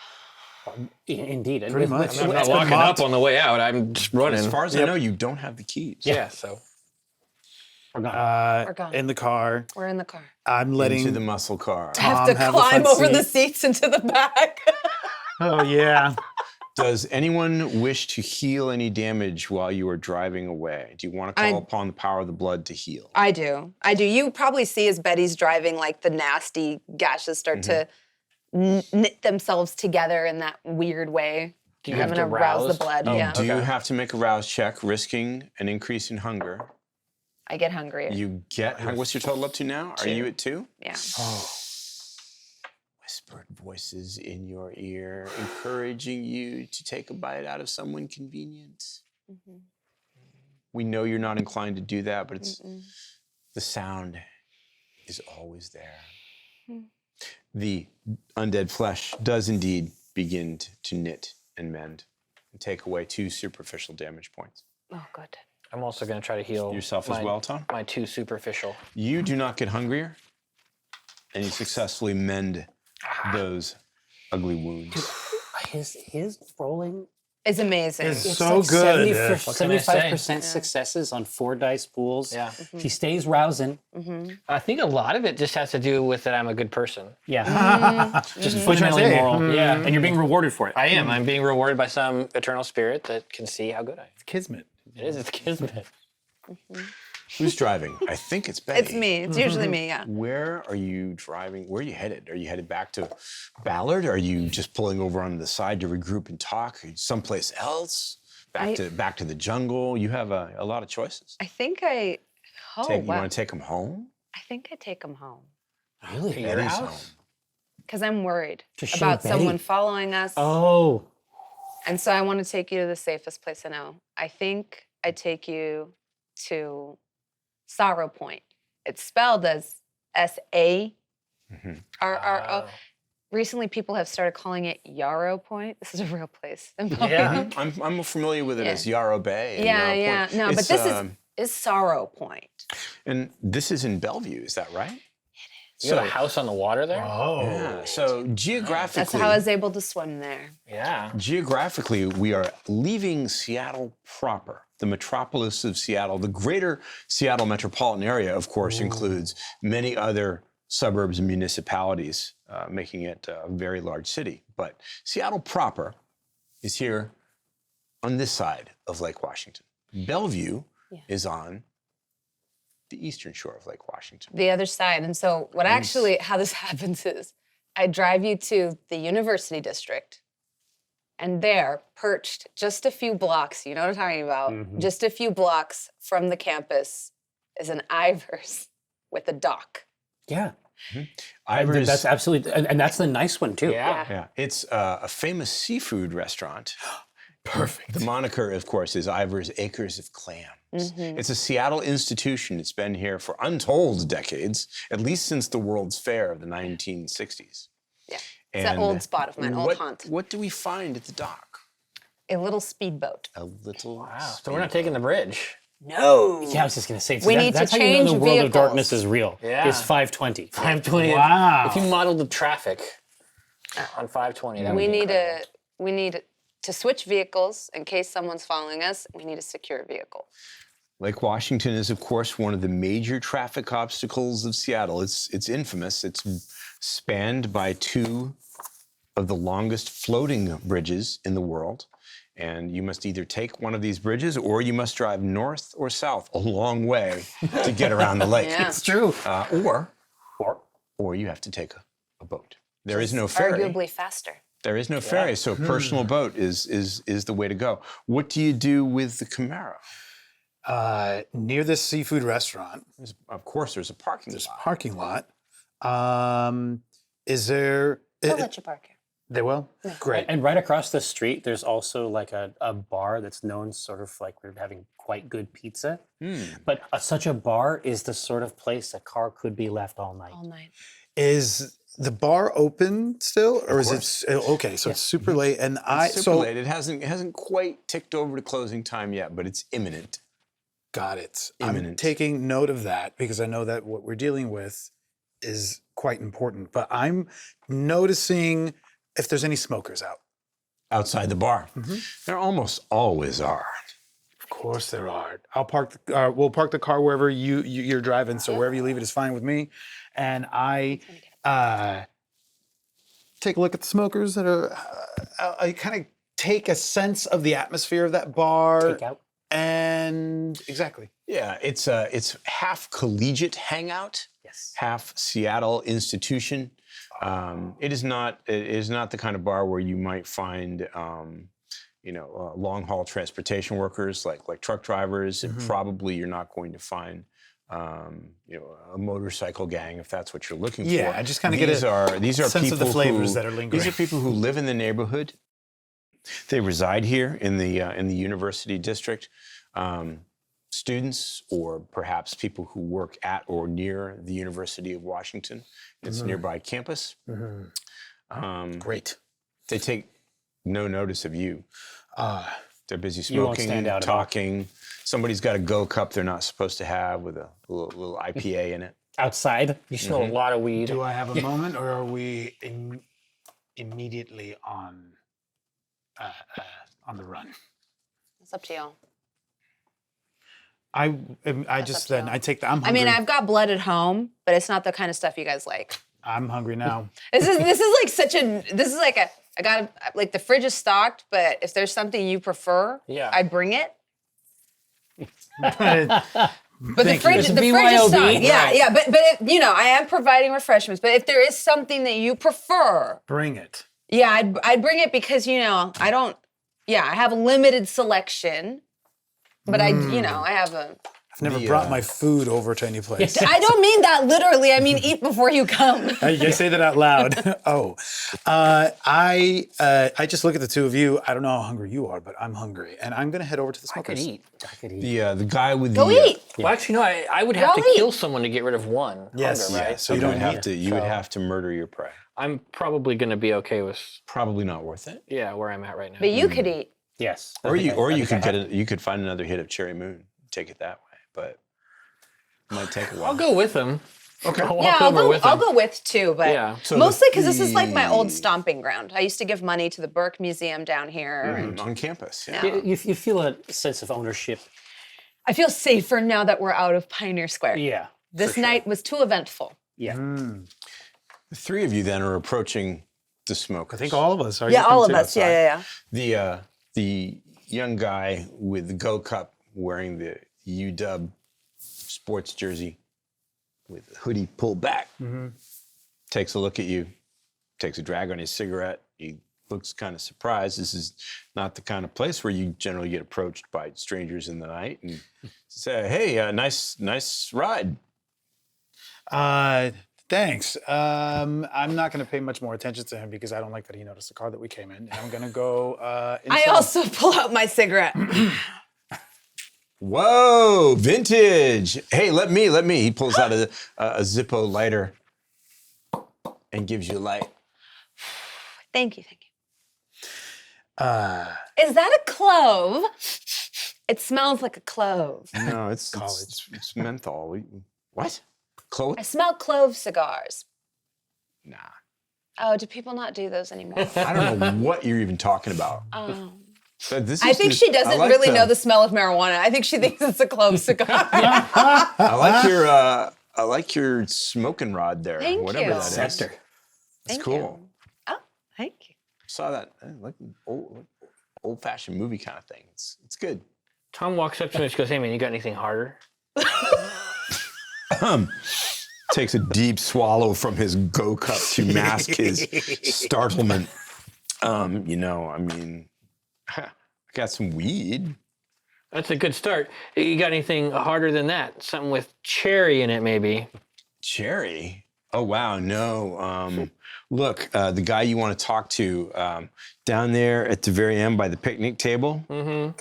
Indeed. Pretty much. I'm not locking up on the way out. I'm just running. As far as I know, you don't have the keys. Yeah, so. We're gone. We're gone. In the car. We're in the car. I'm letting. Into the muscle car. I have to have the climb front over the seat. seats into the back. Oh yeah. Does anyone wish to heal any damage while you are driving away? Do you want to call upon the power of the blood to heal? I do. You probably see as Betty's driving, like the nasty gashes start to knit themselves together in that weird way. Do you I'm have gonna to rouse the rouse? blood. Oh, Yeah. do you have to make a rouse check, risking an increase in hunger? I get hungry. You get, what's your total up to now? Are you at 2? Yeah. Whispered voices in your ear, encouraging you to take a bite out of someone convenient. We know you're not inclined to do that, but it's the sound is always there. The undead flesh does indeed begin to knit and mend and take away 2 superficial damage points. Oh, good. I'm also going to try to heal Yourself as well, Tom? my 2 superficial. You do not get hungrier, and you successfully mend those ugly wounds. His rolling It's amazing. It's so good. Yeah. 75% successes on 4 dice pools. Yeah. He stays rousing. I think a lot of it just has to do with that I'm a good person. Yeah. Just fundamentally say. moral. Yeah. And you're being rewarded for it. I am. I'm being rewarded by some eternal spirit that can see how good I am. Kismet. It is. It's kismet. Who's driving? I think it's Betty. It's me. It's usually me, yeah. Where are you driving? Where are you headed? Are you headed back to Ballard? Are you just pulling over on the side to regroup and talk? Are you someplace else? Back to the jungle? You have a lot of choices. I think I. Oh, You wow. want to take them home? I think I take him home Really? Betty's house? home. because I'm worried To show about Betty. someone following us. Oh. And so I want to take you to the safest place I know. I think I take you to Sorrow Point. It's spelled as S-A-R-R-O. Recently, people have started calling it Yarrow Point. This is a real place. Yeah. I'm familiar with it as Yarrow Bay. And Yeah, Yarrow yeah. Point. No, but It's, this is Sorrow Point. And this is in Bellevue, is that right? You have a house on the water there? Oh. Yeah. So geographically, That's how I was able to swim there. Yeah. geographically, we are leaving Seattle proper, the metropolis of Seattle. The greater Seattle metropolitan area, of course, includes many other suburbs and municipalities, making it a very large city. But Seattle proper is here on this side of Lake Washington. Bellevue is on the eastern shore of Lake Washington. The other side. And so how this happens is I drive you to the University District, and there, perched just a few blocks, you know what I'm talking about, just a few blocks from the campus is an Ivers with a dock. Yeah. Ivers, That's absolutely, and that's the nice one too. Yeah. yeah, it's a famous seafood restaurant. Perfect. The moniker, of course, is Ivers Acres of Clams. It's a Seattle institution. It's been here for untold decades, at least since the World's Fair of the 1960s. Yeah. It's an old spot of mine, old haunt. What do we find at the dock? A little speedboat. A little. Wow. So we're not taking the bridge. No. Yeah, I was just gonna say. We need to that's how you change know the world of vehicles. darkness is real. Yeah. It's 520. 520. Wow. If you modeled the traffic on 520, that would We be need incredible. we need to switch vehicles in case someone's following us. We need a secure vehicle. Lake Washington is, of course, one of the major traffic obstacles of Seattle. It's infamous. It's spanned by 2 of the longest floating bridges in the world. And you must either take one of these bridges or you must drive north or south a long way to get around the lake. Yeah. It's true. Or you have to take a boat. There is no ferry. Arguably faster. There is no ferry, so a personal boat is the way to go. What do you do with the Camaro? Near this seafood restaurant, Of course, there's a parking there's a lot. parking lot. Is there? They'll let you park here. They will? Great. And right across the street, there's also like a bar that's known sort of like we're having quite good pizza. But such a bar is the sort of place a car could be left all night. All night. Is the bar open still, or is it okay? So it's super late, and It's super late. It hasn't quite ticked over to closing time yet, but it's imminent. Got it. I'm Imminent. taking note of that because I know that what we're dealing with is quite important. But I'm noticing if there's any smokers out. Outside the bar, there almost always are. Of course there are. I'll park. We'll park the car wherever you're driving. So wherever you leave it is fine with me. And I take a look at the smokers that are. I kind of take a sense of the atmosphere of that bar. Take out. And exactly. Yeah, it's half collegiate hangout, Yes. half Seattle institution. It is not the kind of bar where you might find long haul transportation workers like truck drivers. And probably you're not going to find a motorcycle gang if that's what you're looking for. Yeah, I just kind of get these are sense people of the flavors who, that are lingering. These are people who live in the neighborhood. They reside here in the University District. Students, or perhaps people who work at or near the University of Washington, its nearby campus. Great. They take no notice of you. They're busy You won't smoking, stand out at all. talking. Somebody's got a Go cup they're not supposed to have with a little IPA in it. Outside. You smell a lot of weed. Do I have a moment, or are we immediately on the run. It's up to you. I up just to then you. I take the. I'm I hungry. mean, I've got blood at home, but it's not the kind of stuff you guys like. I'm hungry now. This is like such a. This is like a. I got like the fridge is stocked, but if there's something you prefer, I bring it. But the fridge is stocked. Yeah, yeah. But I am providing refreshments. But if there is something that you prefer, Bring it. yeah, I'd bring it because I don't. Yeah, I have a limited selection, but I have a. I've never brought my food over to any place. I don't mean that literally. I mean eat before you come. I say that out loud. I just look at the two of you. I don't know how hungry you are, but I'm hungry, and I'm gonna head over to the I could smokers. eat. I could eat. The guy with Go the eat. Well, actually, no. I would have to Golly. kill someone to get rid of one. Yes, hunger, right? yeah, so you don't have need to. You would have to murder your prey. I'm probably going to be okay with Probably not worth it. where I'm at right now. But you could eat. Yes. Or you could find another hit of Cherry Moon. Take it that way, but it might take a while. I'll go with him. Okay. Yeah, I'll go with too, but Yeah. So mostly because this is like my old stomping ground. I used to give money to the Burke Museum down here. And on campus. Yeah. You feel a sense of ownership. I feel safer now that we're out of Pioneer Square. Yeah. This night was too eventful. Yeah. The three of you then are approaching the smoke. I think all of us are. Yeah, You can all of sit us. outside. Yeah. The young guy with the Go Cup wearing the UW sports jersey with the hoodie pulled back takes a look at you, takes a drag on his cigarette. He looks kind of surprised. This is not the kind of place where you generally get approached by strangers in the night and say, "Hey, nice ride." Thanks. I'm not going to pay much more attention to him because I don't like that he noticed the car that we came in. And I'm going to go inside. I also pull out my cigarette. Whoa, vintage. Hey, let me. He pulls out a Zippo lighter and gives you a light. Thank you. Is that a clove? It smells like a clove. No, it's menthol. What? Clove? I smell clove cigars. Nah. Oh, do people not do those anymore? I don't know what you're even talking about. Oh. I think she doesn't really know the smell of marijuana. I think she thinks it's a clove cigar. I like your smoking rod there. Thank whatever you. that is. Scepter. It's Thank cool. you. Oh, thank you. Saw that like an old-fashioned movie kind of thing. It's good. Tom walks up to me and goes, "Hey man, you got anything harder?" Takes a deep swallow from his Go Cup to mask his startlement. I got some weed. That's a good start. You got anything harder than that? Something with cherry in it, maybe? Cherry? Oh, wow, no. Look, the guy you want to talk to down there at the very end by the picnic table. You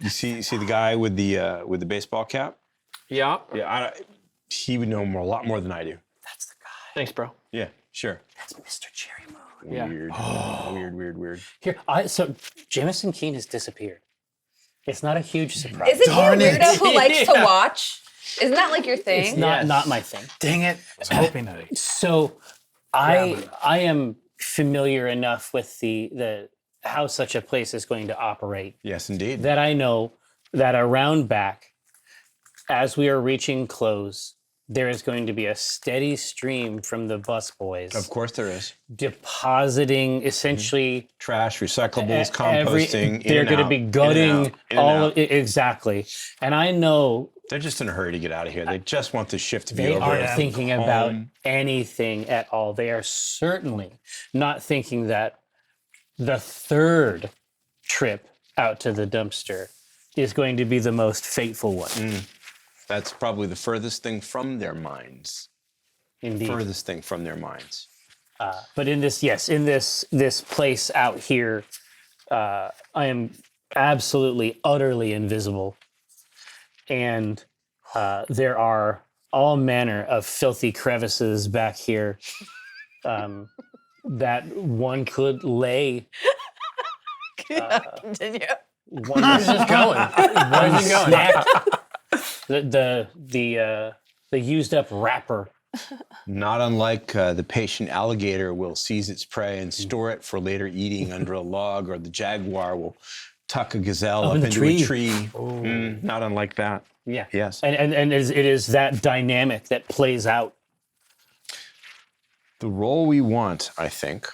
see the guy with the baseball cap? Yeah. Yeah, he would know a lot more than I do. That's the guy. Thanks, bro. Yeah, sure. That's Mr. Cherry Moon. Yeah. Weird. Here, so Jamison Keene has disappeared. It's not a huge surprise. Isn't he a weirdo who likes to watch? Isn't that like your thing? It's not my thing. Dang it. I was hoping that he... So I am familiar enough with the how such a place is going to operate Yes, indeed. that I know that around back, as we are reaching close, there is going to be a steady stream from the busboys Of course there is. depositing essentially Trash, recyclables, every. composting. They're going to be gutting all of it. exactly, and I know They're just in a hurry to get out of here. They just want the shift to be they over. aren't thinking about home. anything at all. They are certainly not thinking that the third trip out to the dumpster is going to be the most fateful one. That's probably the furthest thing from their minds. Indeed. Furthest thing from their minds. But in this place out here, I am absolutely, utterly invisible. And there are all manner of filthy crevices back here that one could lay. Continue. Where's this going? Where's it going? The used up wrapper Not unlike the patient alligator will seize its prey and store it for later eating under a log, or the jaguar will tuck a gazelle up in the into tree. a tree. Not unlike that. Yeah. Yes. And it is that dynamic that plays out. The role we want, I think,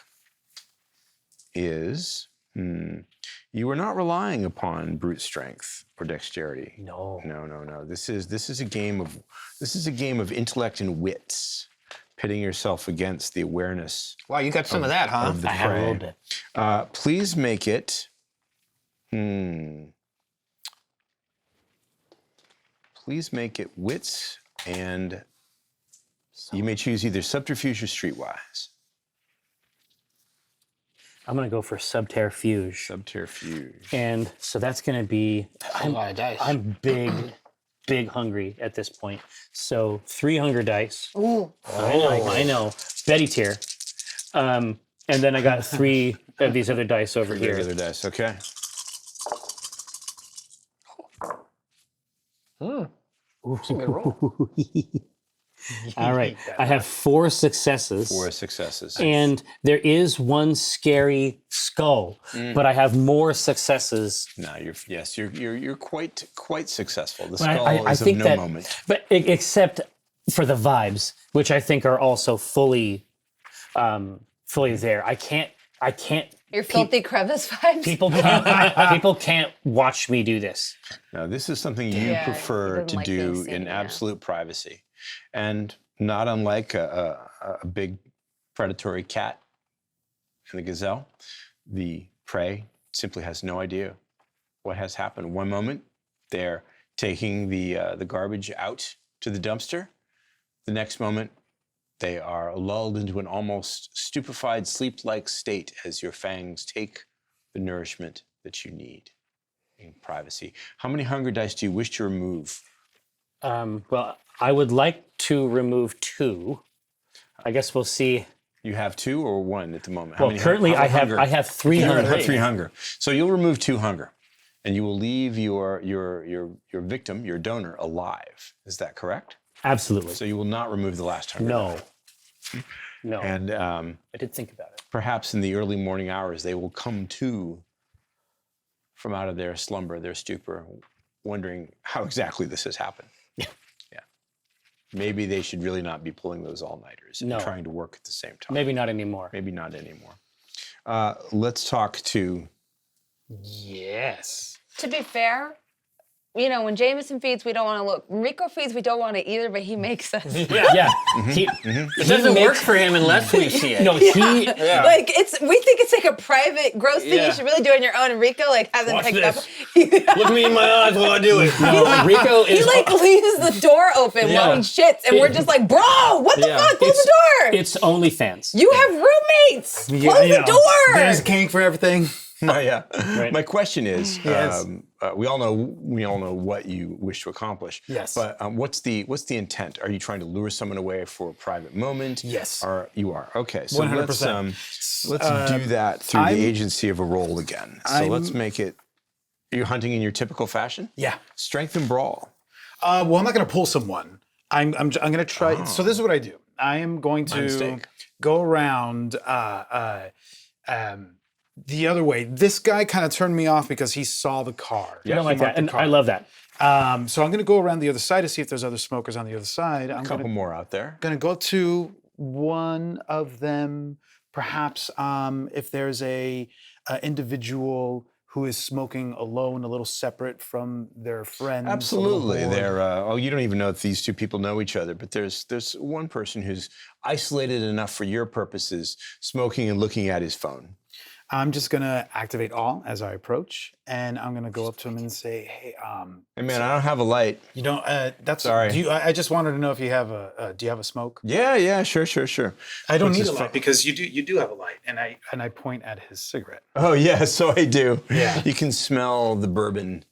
is you are not relying upon brute strength or dexterity. No. No. This is a game of intellect and wits, pitting yourself against the awareness. Wow, you got some of that, huh? Of the I have a prey. little bit. Please make it. Please make it wits, and you may choose either subterfuge or streetwise. I'm going to go for subterfuge. Subterfuge. And so that's going to be, A lot of dice. I'm big hungry at this point. So 3 hunger dice. Ooh. I know. Betty tier. And then I got 3 of these other dice over Here's here. the other dice. Okay. All right. I have 4 successes. 4 successes. And there is 1 scary skull, but I have more successes. No, you're quite successful. The But skull I is of think no that, moment. but except for the vibes, which I think are also fully there. I can't. Your filthy crevice vibes? People can't watch me do this. Now, this is something you Yeah, he prefer doesn't to like being do seen, in yeah. absolute privacy, and not unlike a big predatory cat and a gazelle, the prey simply has no idea what has happened. One moment, they're taking the garbage out to the dumpster. The next moment, they are lulled into an almost stupefied, sleep-like state as your fangs take the nourishment that you need in privacy. How many hunger dice do you wish to remove? Well, I would like to remove 2. I guess we'll see. You have 2 or 1 at the moment? How Well, many currently how I much hunger? have 3 You hunger. have 3 hunger. So you'll remove 2 hunger, and you will leave your victim, your donor, alive. Is that correct? Absolutely. So you will not remove the last hunger. No. And I did think about it. perhaps in the early morning hours, they will come to from out of their slumber, their stupor, wondering how exactly this has happened. Yeah. Maybe they should really not be pulling those all-nighters and No. trying to work at the same time. Maybe not anymore. Maybe not anymore. Let's talk to... Yes. To be fair, when Jamison feeds, we don't want to look. When Rico feeds, we don't want to either, but he makes us. Yeah. It doesn't work for him unless we see it. No, We think it's like a private gross thing Yeah. you should really do on your own. And Rico hasn't Watch picked this. up. Look me in my eyes while I do it. No, Rico He is. leaves the door open while he shits, and we're just like, bro, what the fuck? Close the door. It's OnlyFans. You have roommates. Close the door. There's a kink for everything. Oh, yeah. Right. My question is, Yes. we all know what you wish to accomplish. Yes. But what's the intent? Are you trying to lure someone away for a private moment? Yes. Or you are. Okay. So 100%. let's do that through I'm- the agency of a roll again. So let's make it. You're hunting in your typical fashion. Yeah. Strength and brawl. Well, I'm not going to pull someone. I'm going to try. So this is what I do. I am going to mistake. go around the other way. This guy kind of turned me off because he saw the car. I don't like that. And I love that. So I'm going to go around the other side to see if there's other smokers on the other side. I'm A couple more out there. going to go to one of them. Perhaps if there's a individual who is smoking alone, a little separate from their friends. a little Absolutely. bored. They're you don't even know if these two people know each other, but there's one person who's isolated enough for your purposes, smoking and looking at his phone. I'm just gonna activate all as I approach, and I'm gonna go up to him and say, "Hey, Hey man, I don't have a light. you don't. That's Sorry. I just wanted to know if you have a. Do you have a smoke? Yeah, sure. I don't What's need his a phone? light because you do have a light, and I point at his cigarette. Oh yeah, so I do. Yeah. You can smell the bourbon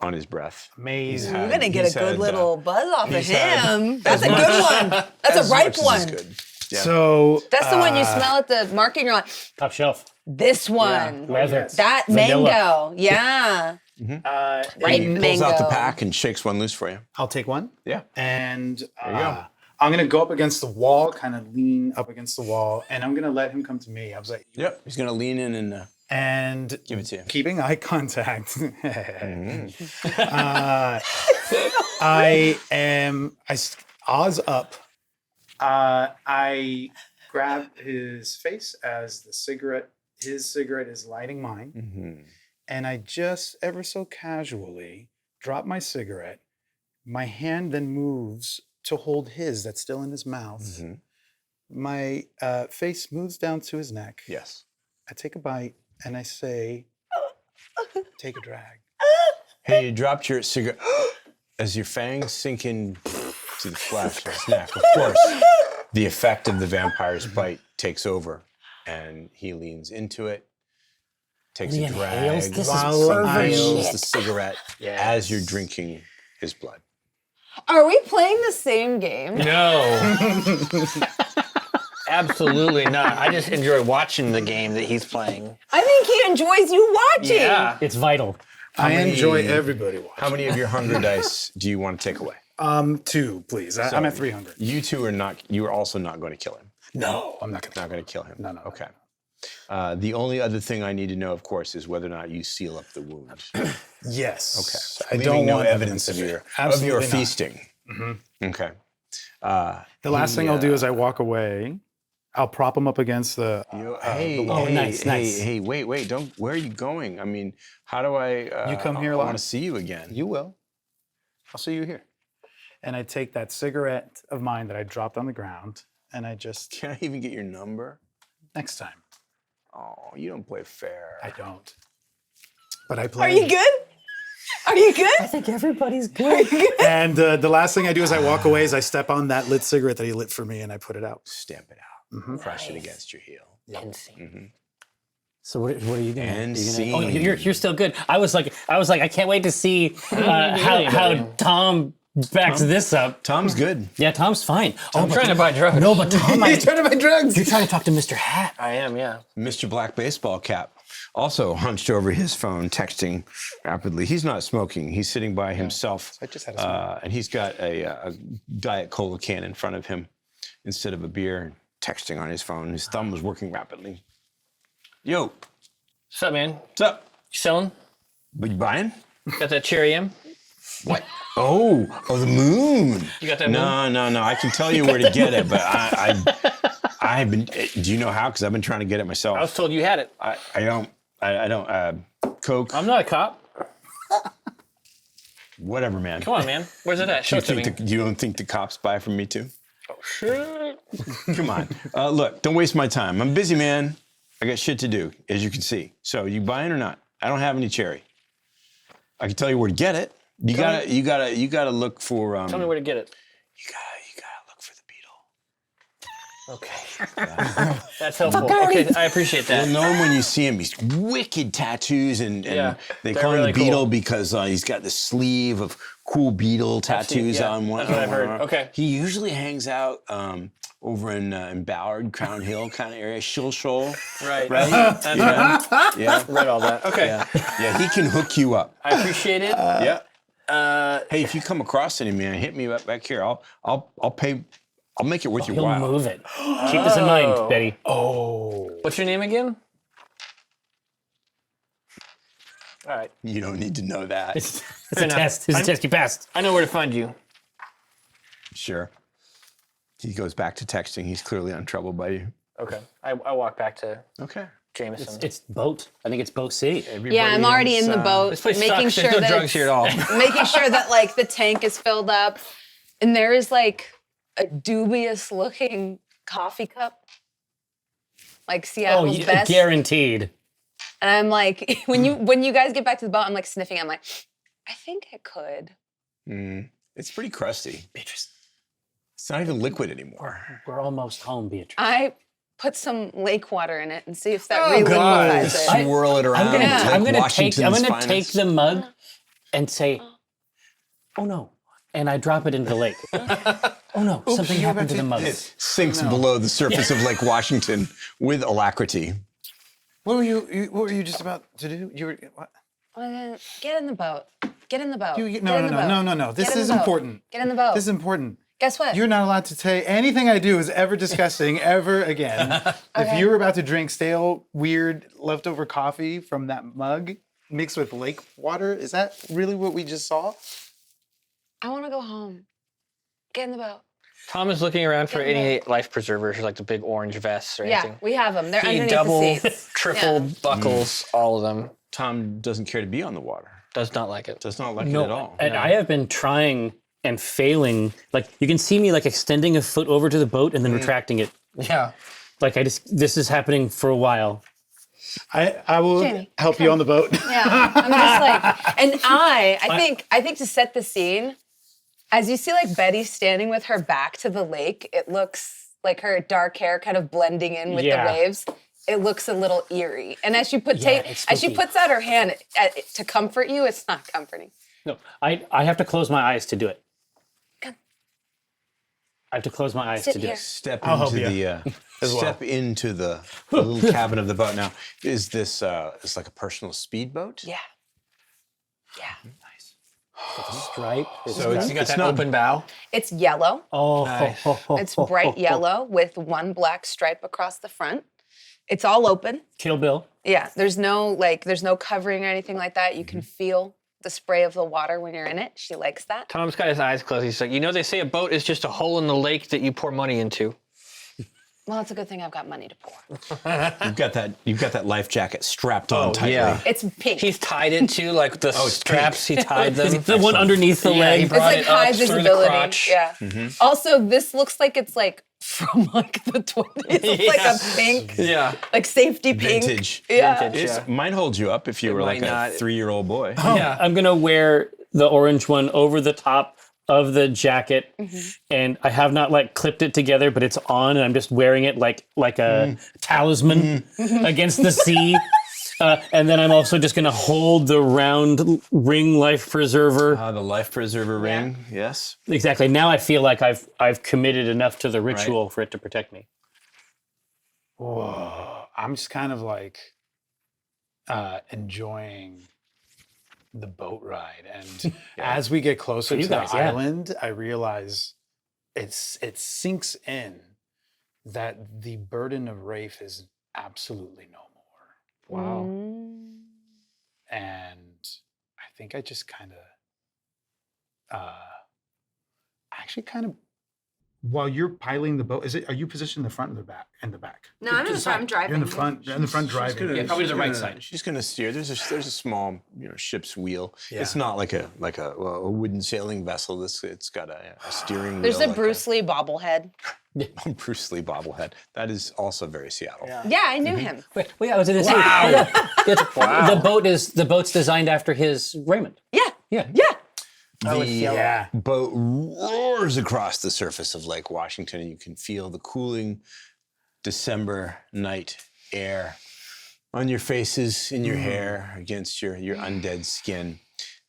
on his breath. Amazing. You're gonna get He's a good had, little buzz off of he's had him. That's a good one. That's As a ripe much as one. is good. Yeah. So That's the one you smell at the market and you're like, Top shelf. this one. Leather. That Vanilla. mango. Yeah. Ripe He pulls out the mango. pack and shakes one loose for you. I'll take one, Yeah. and you go. I'm gonna go up against the wall, kind of lean up against the wall, and I'm gonna let him come to me. I was like, Yep. He's gonna lean in and give it to you. Keeping eye contact. Mm-hmm. Oz up. I grab his face as his cigarette is lighting mine. Mm-hmm. And I just ever so casually drop my cigarette. My hand then moves to hold his that's still in his mouth. Mm-hmm. My face moves down to his neck. Yes. I take a bite and I say, take a drag. Hey, you dropped your cigarette as your fangs sink in to the flesh of his neck. Of course, the effect of the vampire's bite takes over, and he leans into it, takes He a drag, inhales? This is inhales pervert. the cigarette as you're drinking his blood. Are we playing the same game? No. Absolutely not. I just enjoy watching the game that he's playing. I think he enjoys you watching. Yeah. It's vital. I many- enjoy everybody watching. How many of your hunger dice do you want to take away? 2, please. I'm at 300. You two are not. You are also not going to kill him. No, I'm not gonna. Not going to kill him. No. Okay. The only other thing I need to know, of course, is whether or not you seal up the wound. Yes. Okay. So I leaving don't no want evidence of it. your Absolutely not. feasting. Okay. The last thing I'll do is I walk away. I'll prop him up against the. Hey, wall. nice. Hey, wait! Don't. Where are you going? I mean, how do I? You come here, I want to Lars? see you again. You will. I'll see you here. And I take that cigarette of mine that I dropped on the ground, and I just Can I even get your number? next time. Oh, you don't play fair. I don't. But I play. Are you good? Are you good? I think everybody's good. And the last thing I do as I walk away is I step on that lit cigarette that he lit for me, and I put it out. Stamp it out. Crush it against your heel. So what are you doing? And Are you scene. oh, you're still good. I was like, I can't wait to see how Tom backs this up. Tom's good. Yeah, Tom's fine. I'm trying to buy drugs. No, but Tom, He's trying to buy drugs. you're trying to talk to Mr. Hat. I am, yeah. Mr. Black Baseball Cap also hunched over his phone, texting rapidly. He's not smoking. He's sitting by himself. I just had a smoke. And he's got a Diet Cola can in front of him instead of a beer, texting on his phone. His thumb was working rapidly. Yo, What's up, man? what's up? You selling? What, you buying? Got that cherry M? What? Oh, the moon. You got that No. I can tell you where to get it, but I've been. Do you know how? Because I've been trying to get it myself. I was told you had it. I don't. Coke. I'm not a cop. Whatever, man. Come on, man. Where's it at? Show it to me. You don't think the cops buy from me too? Oh, shit. Come on. Look, don't waste my time. I'm busy, man. I got shit to do, as you can see. So you buying or not? I don't have any cherry. I can tell you where to get it. You gotta look for. Tell me where to get it. You gotta look for the beetle. Okay. That's helpful. Okay, I appreciate that. You'll know him when you see him. He's wicked tattoos, and Yeah, they they're call him really the Beetle cool. because he's got the sleeve of cool beetle tattoos yeah, on one. that's what I've heard. Okay. He usually hangs out over in Ballard, Crown Hill kind of area, Shoal. Right. Right? That's right. Yeah. Read all that. Okay. Yeah, he can hook you up. I appreciate it. Yeah. Hey, if you come across any, man, hit me back here. I'll pay. I'll make it worth your He'll while. move it. Keep this in mind, Betty. What's your name again? All right. You don't need to know that. It's a test. It's a test you passed. I know where to find you. Sure. He goes back to texting. He's clearly untroubled by you. Okay. I walk back to Okay. Jamison. It's boat. I think it's Boat City. Yeah, I'm already in the boat, This place making sucks. sure There's no that drugs here at all. making sure that like the tank is filled up, and there is like a dubious looking coffee cup, like Seattle's best. Guaranteed. And I'm like, when you guys get back to the boat, I'm like sniffing. I'm like, I think it could. It's pretty crusty. Beatrice. It's not even liquid anymore. We're almost home, Beatrice. I put some lake water in it and see if that reliquifies it. Swirl it around. I'm gonna Washington's take finest. the mug and say, "Oh no," and I drop it into the lake. Oh no, something happened to the mug. It sinks below the surface of Lake Washington with alacrity. What were you just about to do? You were what? Get in the boat. Get in the boat. No. Get in the boat. This Get in is the boat. important. Get in the boat. This is important. Guess what? You're not allowed to say anything I do is ever disgusting ever again. If you were about to drink stale, weird, leftover coffee from that mug mixed with lake water, is that really what we just saw? I want to go home. Get in the boat. Tom is looking around for Get in any life preservers, like the big orange vests or anything. Yeah, we have them. They're He underneath double, the seats. triple buckles all of them. Tom doesn't care to be on the water. Does not like it. Does not like it at all. And I have been trying and failing. Like you can see me like extending a foot over to the boat and then retracting it. Yeah. Like this is happening for a while. I will Jamie, help you on the boat. Yeah, I'm just like, and I think to set the scene, as you see like Betty standing with her back to the lake, it looks like her dark hair kind of blending in with the waves. It looks a little eerie. And as she puts out her hand to comfort you, it's not comforting. No, I have to close my eyes to do it. I have to close my eyes Sit to do here. it. Step help into you. the little cabin of the boat. Now, is this it's like a personal speedboat? Yeah. Yeah. Stripe. So it's, You got it's that not open bow? It's yellow. Oh, It's bright yellow with one black stripe across the front. It's all open. Kill Bill. Yeah, there's no covering or anything like that. You can feel the spray of the water when you're in it. She likes that. Tom's got his eyes closed. He's like, they say a boat is just a hole in the lake that you pour money into. Well, it's a good thing I've got money to pour. You've got that life jacket strapped on tightly. Yeah. It's pink. He's tied it to like the straps. He tied them. The one underneath the Yeah, leg. he It's brought like it high up through the visibility. crotch. Yeah. Also, this looks like it's like from like the 20s. It's like a pink, Yeah. like safety pink. Vintage. Yeah. Vintage. It might hold you up if you were like might a not. 3-year-old boy. Yeah. I'm gonna wear the orange one over the top of the jacket, and I have not like clipped it together, but it's on, and I'm just wearing it like a talisman against the sea. And then I'm also just gonna hold the round ring life preserver. The life preserver ring, yes. Exactly. Now I feel like I've committed enough to the ritual for it to protect me. Whoa. I'm just kind of like enjoying the boat ride. And as we get closer to guys, the yeah. island, I realize it sinks in that the burden of Rafe is absolutely no more. Wow. And I think I just kind of while you're piloting the boat, are you positioned in the front or the back? In the back. No, I'm in the front. I'm driving. You're in the front. You're in the front driving. probably to the right side. She's gonna steer. There's a small ship's wheel. Yeah. It's not like a wooden sailing vessel. It's got a steering There's wheel. a Bruce Lee bobblehead. Bruce Lee bobblehead. That is also very Seattle. Yeah, I knew him. Wait, I was gonna say. The boat's designed after his raiment. Yeah. Yeah. Yeah. The boat roars across the surface of Lake Washington, and you can feel the cooling December night air on your faces, in your hair, against your undead skin.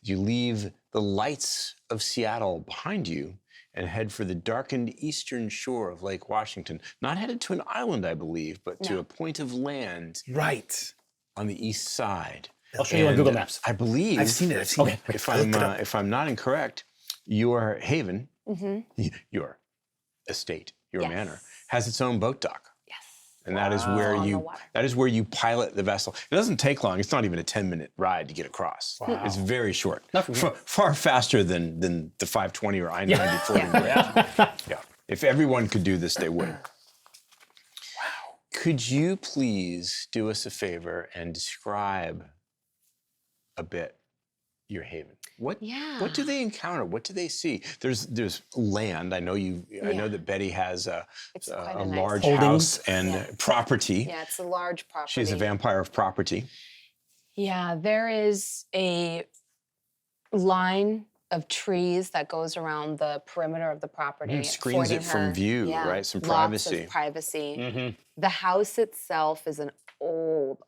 You leave the lights of Seattle behind you and head for the darkened eastern shore of Lake Washington. Not headed to an island, I believe, but to a point of land Right. on the east side. I'll show you on Google Maps. I believe. I've seen it. If I'm not incorrect, your haven, your estate, your Yes. manor has its own boat dock, Yes. and that is where On the you water. pilot the vessel. It doesn't take long. It's not even a 10-minute ride to get across. Wow. It's very short. Not for me. Far faster than the 520 or I-90 40. Yeah. If everyone could do this, they would. Wow. Could you please do us a favor and describe a bit your haven? What do they encounter? What do they see? There's land. I know I know that Betty has a quite a nice large house. house and property. Yeah, it's a large property. She's a vampire of property. Yeah, there is a line of trees that goes around the perimeter of the property. Screens it affording from her, view, right? Some lots privacy. of privacy. Mm-hmm. The house itself is an old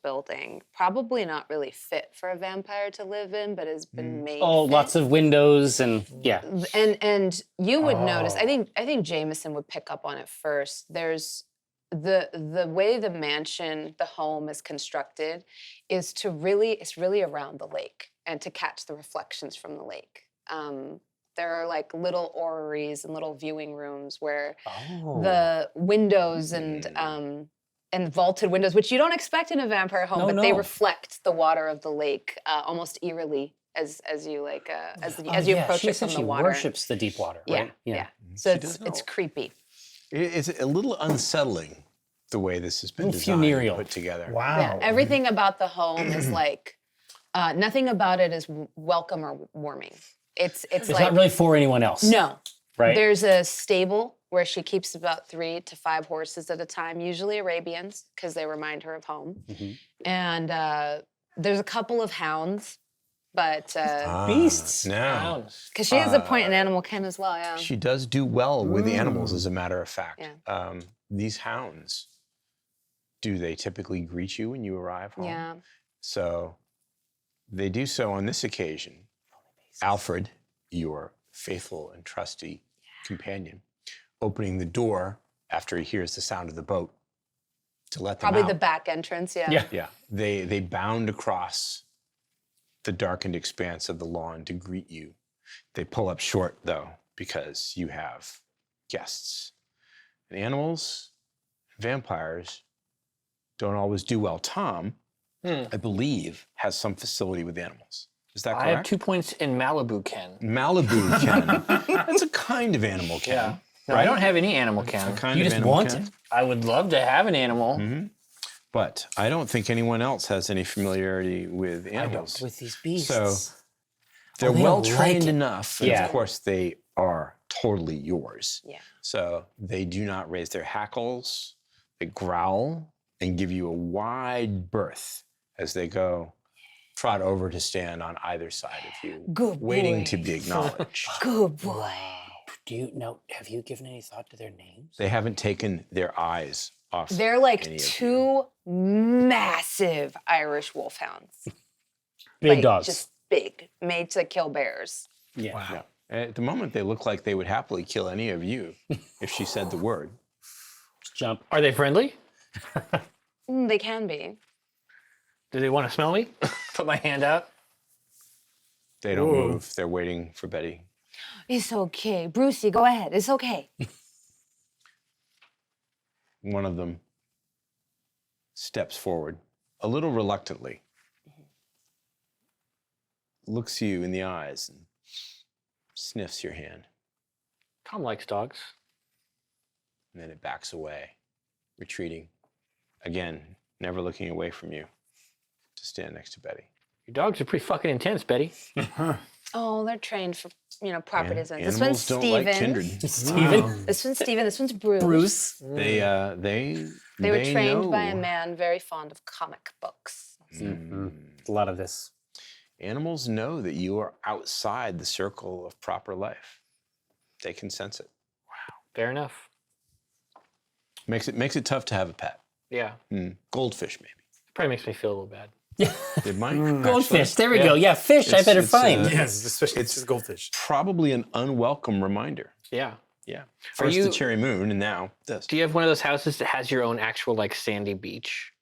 building. Probably not really fit for a vampire to live in, but has been made Oh, fit. lots of windows and yeah. And you would notice, I think Jamison would pick up on it first. There's the way the mansion, the home is constructed it's really around the lake and to catch the reflections from the lake. There are like little orreries and little viewing rooms where Oh. the windows and vaulted windows, which you don't expect in a vampire home, but they No. reflect the water of the lake almost eerily as you like as you approach she it from the essentially water. worships the deep water, Yeah, right? yeah. So She it's does know. creepy. It's a little unsettling the way this has been Little designed and funereal. put together. Wow. Yeah, everything about the home is like nothing about it is welcome or warming. It's It's like not really for anyone else. no. Right? There's a stable where she keeps about 3 to 5 horses at a time, usually Arabians, because they remind her of home. And there's a couple of hounds, but Beasts. Now, because she has a point in animal ken as well. Yeah. she does do well with the animals, as a matter of fact. Yeah. These hounds, do they typically greet you when you arrive home? Yeah. So they do so on this occasion. Alfred, your faithful and trusty companion, opening the door after he hears the sound of the boat to let them Probably out. the back entrance. Yeah. Yeah. Yeah, they bound across the darkened expanse of the lawn to greet you. They pull up short, though, because you have guests. And animals, vampires, don't always do well. Tom, I believe, has some facility with animals. Is that correct? I have 2 points in Malibu ken. Malibu Ken. That's a kind of animal Ken. Yeah. No, I don't have any animal A ken. kind You of just animal want Ken. it. I would love to have an animal. But I don't think anyone else has any familiarity with animals. With these beasts. So they're they well don't trained like it. enough, and Yeah. of course they are totally yours. Yeah. So they do not raise their hackles, they growl and give you a wide berth as they go trot over to stand on either side of you, Good waiting boy. to be acknowledged. Good boy. Do you know? Have you given any thought to their names? They haven't taken their eyes off. They're like any of you. 2 massive Irish wolfhounds. Big Like, dogs. Just big, made to kill bears. yeah. Yeah. At the moment, they look like they would happily kill any of you if she said the word. Just jump. Are they friendly? They can be. Do they want to smell me? Put my hand out. They don't move. They're waiting for Betty. It's okay. Brucey, go ahead. It's okay. One of them steps forward, a little reluctantly, looks you in the eyes and sniffs your hand. Tom likes dogs. And then it backs away, retreating. Again, never looking away from you to stand next to Betty. Your dogs are pretty fucking intense, Betty. Oh, they're trained for, proper And design. This one's animals don't Steven. like kindred. Steven. This one's Steven. This one's Bruce. Bruce. They They were trained know. by a man very fond of comic books. A lot of this. Animals know that you are outside the circle of proper life. They can sense it. Fair enough. Makes it tough to have a pet. Yeah. Goldfish, maybe. Probably makes me feel a little bad. It might. Goldfish. There we go. Yeah, fish. I better it's, find. Yes, especially it's just goldfish. Probably an unwelcome reminder. Yeah. Yeah. First you- the cherry moon, and now this. Do you have one of those houses that has your own actual like sandy beach?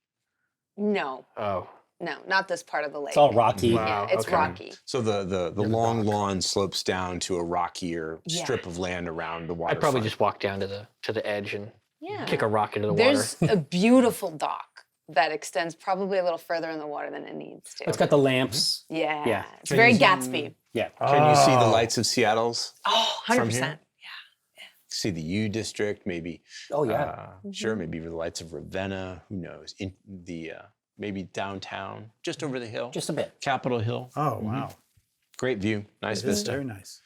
No, Oh. no, not this part of the lake. It's all rocky. Wow. Yeah, it's okay. rocky. So the long lawn slopes down to a rockier Yeah. strip of land around the water. I'd probably just walk down to the edge and Yeah. kick a rock into the There's water. a beautiful dock that extends probably a little further in the water than it needs to. It's got the lamps. Yeah. Yeah. It's very Gatsby. Yeah. Can you see the lights of Seattle's? Oh, From 100%. here? See the U district, maybe. Oh yeah. Sure, maybe the lights of Ravenna. Who knows? In the maybe downtown, just over the hill, Just a bit. Capitol Hill. Oh, wow. Great view, nice It is vista. very nice.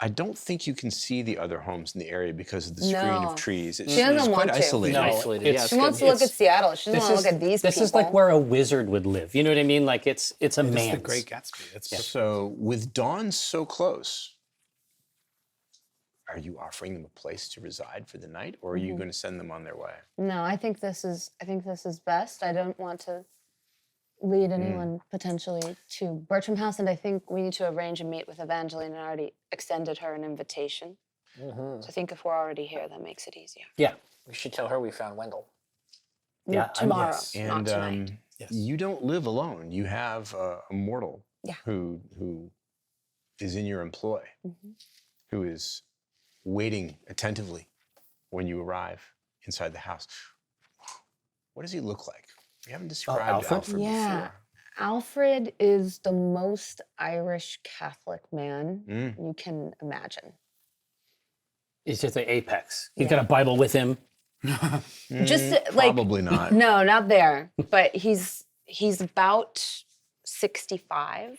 I don't think you can see the other homes in the area because of the screen of No. trees. It's, She doesn't it's want quite to. isolated. No, Isolated, it's- yeah, She wants to look at Seattle. She doesn't want to look at these This people. is like where a wizard would live. You know what I mean? Like it's a It's man's. the Great Gatsby. That's So with dawn so close, are you offering them a place to reside for the night, or are you going to send them on their way? No, I think this is best. I don't want to lead anyone potentially to Bertram House, and I think we need to arrange a meet with Evangeline. I already extended her an invitation. So I think if we're already here, that makes it easier. Yeah. We should tell her we found Wendell. Yeah, Tomorrow, yes. not And tonight. Yes. you don't live alone. You have a mortal Yeah. who is in your employ, who is waiting attentively when you arrive inside the house. What does he look like? We haven't described Alfred? Alfred Yeah. before. Alfred is the most Irish Catholic man Mm. you can imagine. He's just the apex. He's got a Bible with him. Just like Probably not. no, not there. But he's about 65.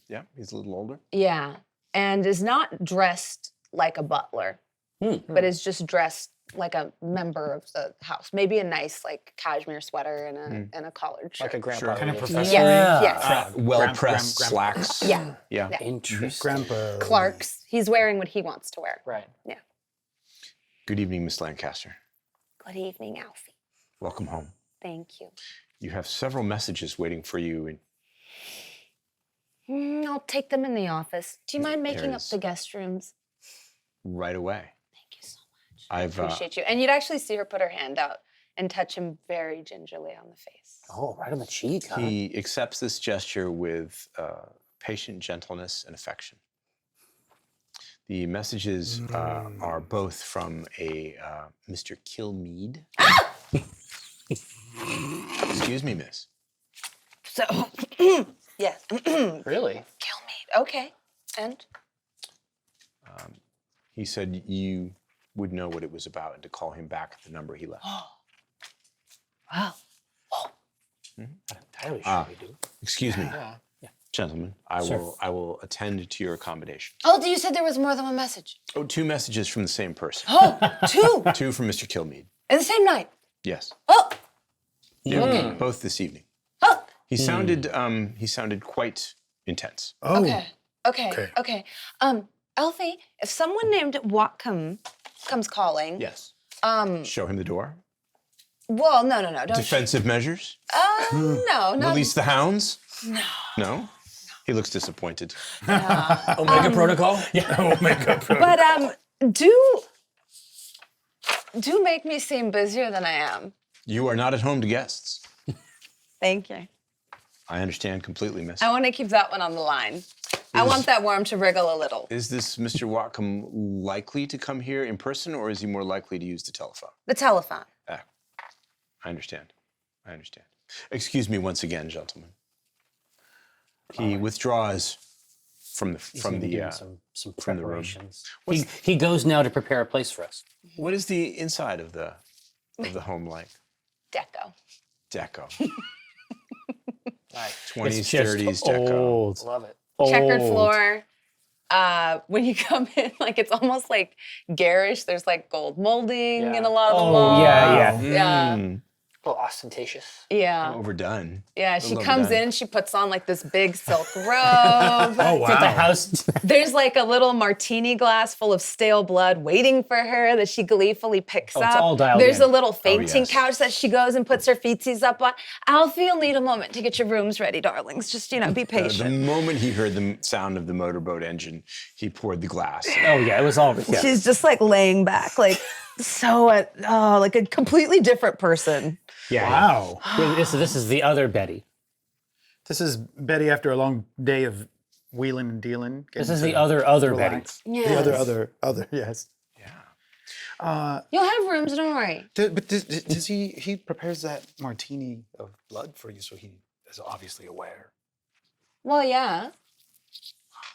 Yeah, he's a little older. Yeah, and is not dressed like a butler, but is just dressed like a member of the house. Maybe a nice like cashmere sweater and a collared shirt. Like a grandpa. Sure. Kind of would. professor. Yes. Well-pressed Grandpa. slacks. Yeah. Yeah. Interesting. Grandpa. Clark's. He's wearing what he wants to wear. Right. Yeah. Good evening, Miss Lancaster. Good evening, Alfie. Welcome home. Thank you. You have several messages waiting for you. I'll take them in the office. Do you mind There making it up is. the guest rooms? Right away. Thank you so much. I've Appreciate you. And you'd actually see her put her hand out and touch him very gingerly on the face. Oh, right on the cheek, huh? he accepts this gesture with patient gentleness and affection. The messages are both from a Mr. Kilmeade. Excuse me, miss. So, yes. Really? Kill me. Okay. And? He said you would know what it was about and to call him back at the number he left. Wow. Entirely sure we do. Excuse me, Yeah. gentlemen. I will attend to your accommodation. Oh, you said there was more than one message. Oh, 2 messages from the same person. Oh, 2 2 from Mr. Kilmeade. in the same night. Yes. Oh, Yeah, both this evening. oh. He sounded quite intense. Oh. Okay. Elfie, if someone named Watcom comes calling. Yes. Show him the door. Well, no. Don't. Defensive measures. No. Release the hounds. No. No. He looks disappointed. Omega Protocol? Yeah. Oh my God. But do make me seem busier than I am. You are not at home to guests. Thank you. I understand completely, miss. I want to keep that one on the line. I want that worm to wriggle a little. Is this Mr. Watcom likely to come here in person, or is he more likely to use the telephone? The telephone. Ah, I understand. Excuse me once again, gentlemen. He withdraws from the some from the room. preparations. He goes now to prepare a place for us. What is the inside of the home like? Deco. Deco. Nice. 20s, It's just 30s deco. old. Love it. Checkered Old. floor. When you come in, like it's almost like garish. There's like gold molding Yeah. in a lot of the Oh, walls. yeah. Yeah. Mm, A little ostentatious. Yeah. overdone. Yeah. A She little comes overdone. in, she puts on like this big silk robe. Oh It's at the wow. house. There's like a little martini glass full of stale blood waiting for her that she gleefully picks Oh, up. it's all dialed There's in. a little fainting yes. couch that she goes and puts her feetsies up on. Alfie, you'll need a moment to get your rooms ready, darlings. Just, be The patient. moment he heard the sound of the motorboat engine, he poured the glass. Oh yeah, it was all. Yeah. She's just like laying back, like like a completely different person. Yeah, Wow. yeah. This is the other Betty. This is Betty after a long day of wheeling and dealing. This is the other Betty. relax. The other, yes. You'll have rooms, don't worry. But does he prepares that martini of blood for you, so he is obviously aware. Well, yeah.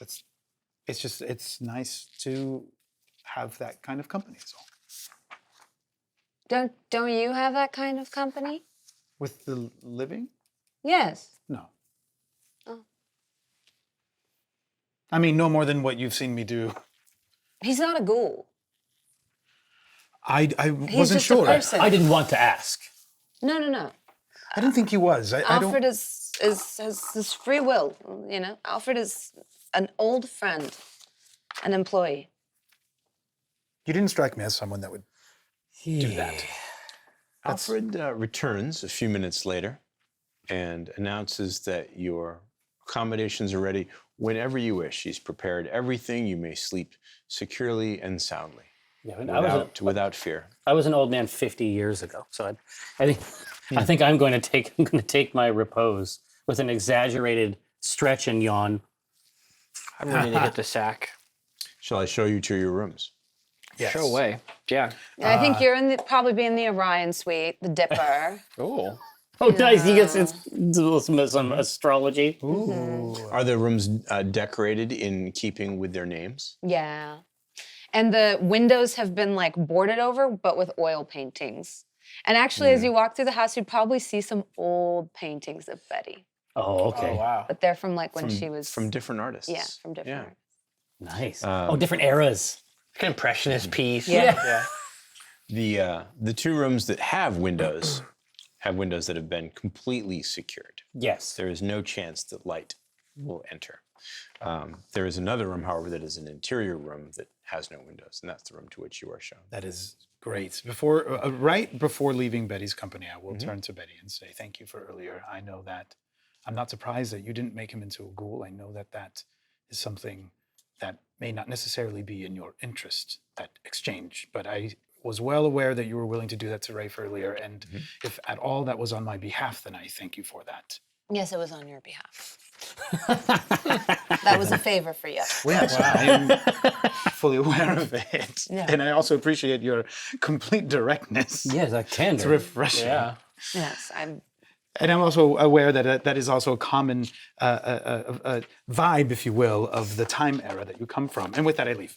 It's nice to have that kind of company. So Don't you have that kind of company? with the living, Yes. no. Oh. I mean, no more than what you've seen me do. He's not a ghoul. I He's wasn't just sure. a person. I didn't want to ask. No. I didn't think he was. I don't. Alfred has his free will, Alfred is an old friend, an employee. You didn't strike me as someone that would do that. Alfred returns a few minutes later and announces that your accommodations are ready whenever you wish. He's prepared everything. You may sleep securely and soundly Yeah, without fear. I was an old man 50 years ago, so I think I'm going to take my repose with an exaggerated stretch and yawn. I'm ready to hit the sack. Shall I show you to your rooms? Yes. Show away. Yeah. And I think you're in probably be in the Orion suite, the Dipper. Oh. Oh, nice. He gets some astrology. Are the rooms decorated in keeping with their names? Yeah. And the windows have been like boarded over, but with oil paintings. And actually, as you walk through the house, you'd probably see some old paintings of Betty. Oh, okay. Oh, wow. But they're from like when she was. From different artists. Yeah, from different. artists. Nice. Different eras. Like an impressionist piece. Yeah. The two rooms that have windows that have been completely secured. Yes. There is no chance that light will enter. There is another room, however, that is an interior room that has no windows, and that's the room to which you are shown. That is great. Right before leaving Betty's company, I will turn to Betty and say, thank you for earlier. I know that I'm not surprised that you didn't make him into a ghoul. I know that that is something that may not necessarily be in your interest, that exchange. But I was well aware that you were willing to do that to Rafe earlier. And if at all that was on my behalf, then I thank you for that. Yes, it was on your behalf. That was a favor for you. Yes, I am fully aware of it. Yeah. And I also appreciate your complete directness. Yes, I can. It's refreshing. Yeah. Yes, I'm. And I'm also aware that that is also a common vibe, if you will, of the time era that you come from. And with that, I leave.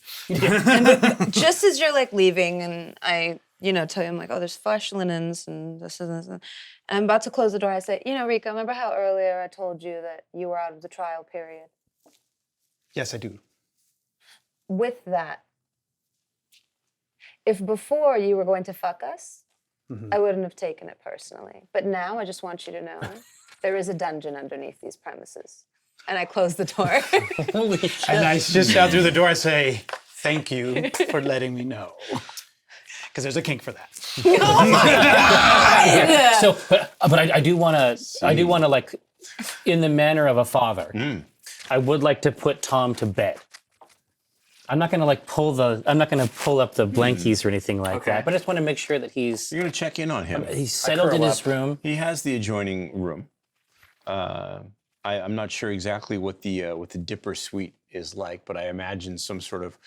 Just as you're like leaving, and I, tell you, I'm like, oh, there's fresh linens and this and this. And I'm about to close the door. I say, Rico, remember how earlier I told you that you were out of the trial period? Yes, I do. With that, if before you were going to fuck us, I wouldn't have taken it personally. But now I just want you to know there is a dungeon underneath these premises. And I close the door. Holy shit. And I just out through the door, I say, thank you for letting me know. Because there's a kink for that. So, but I do want to, like, in the manner of a father, I would like to put Tom to bed. I'm not gonna pull up the blankies or anything like that, but I just want to make sure that You're going to check in on him. he's settled in his room. He has the adjoining room. I'm not sure exactly what the Dipper suite is like, but I imagine some sort of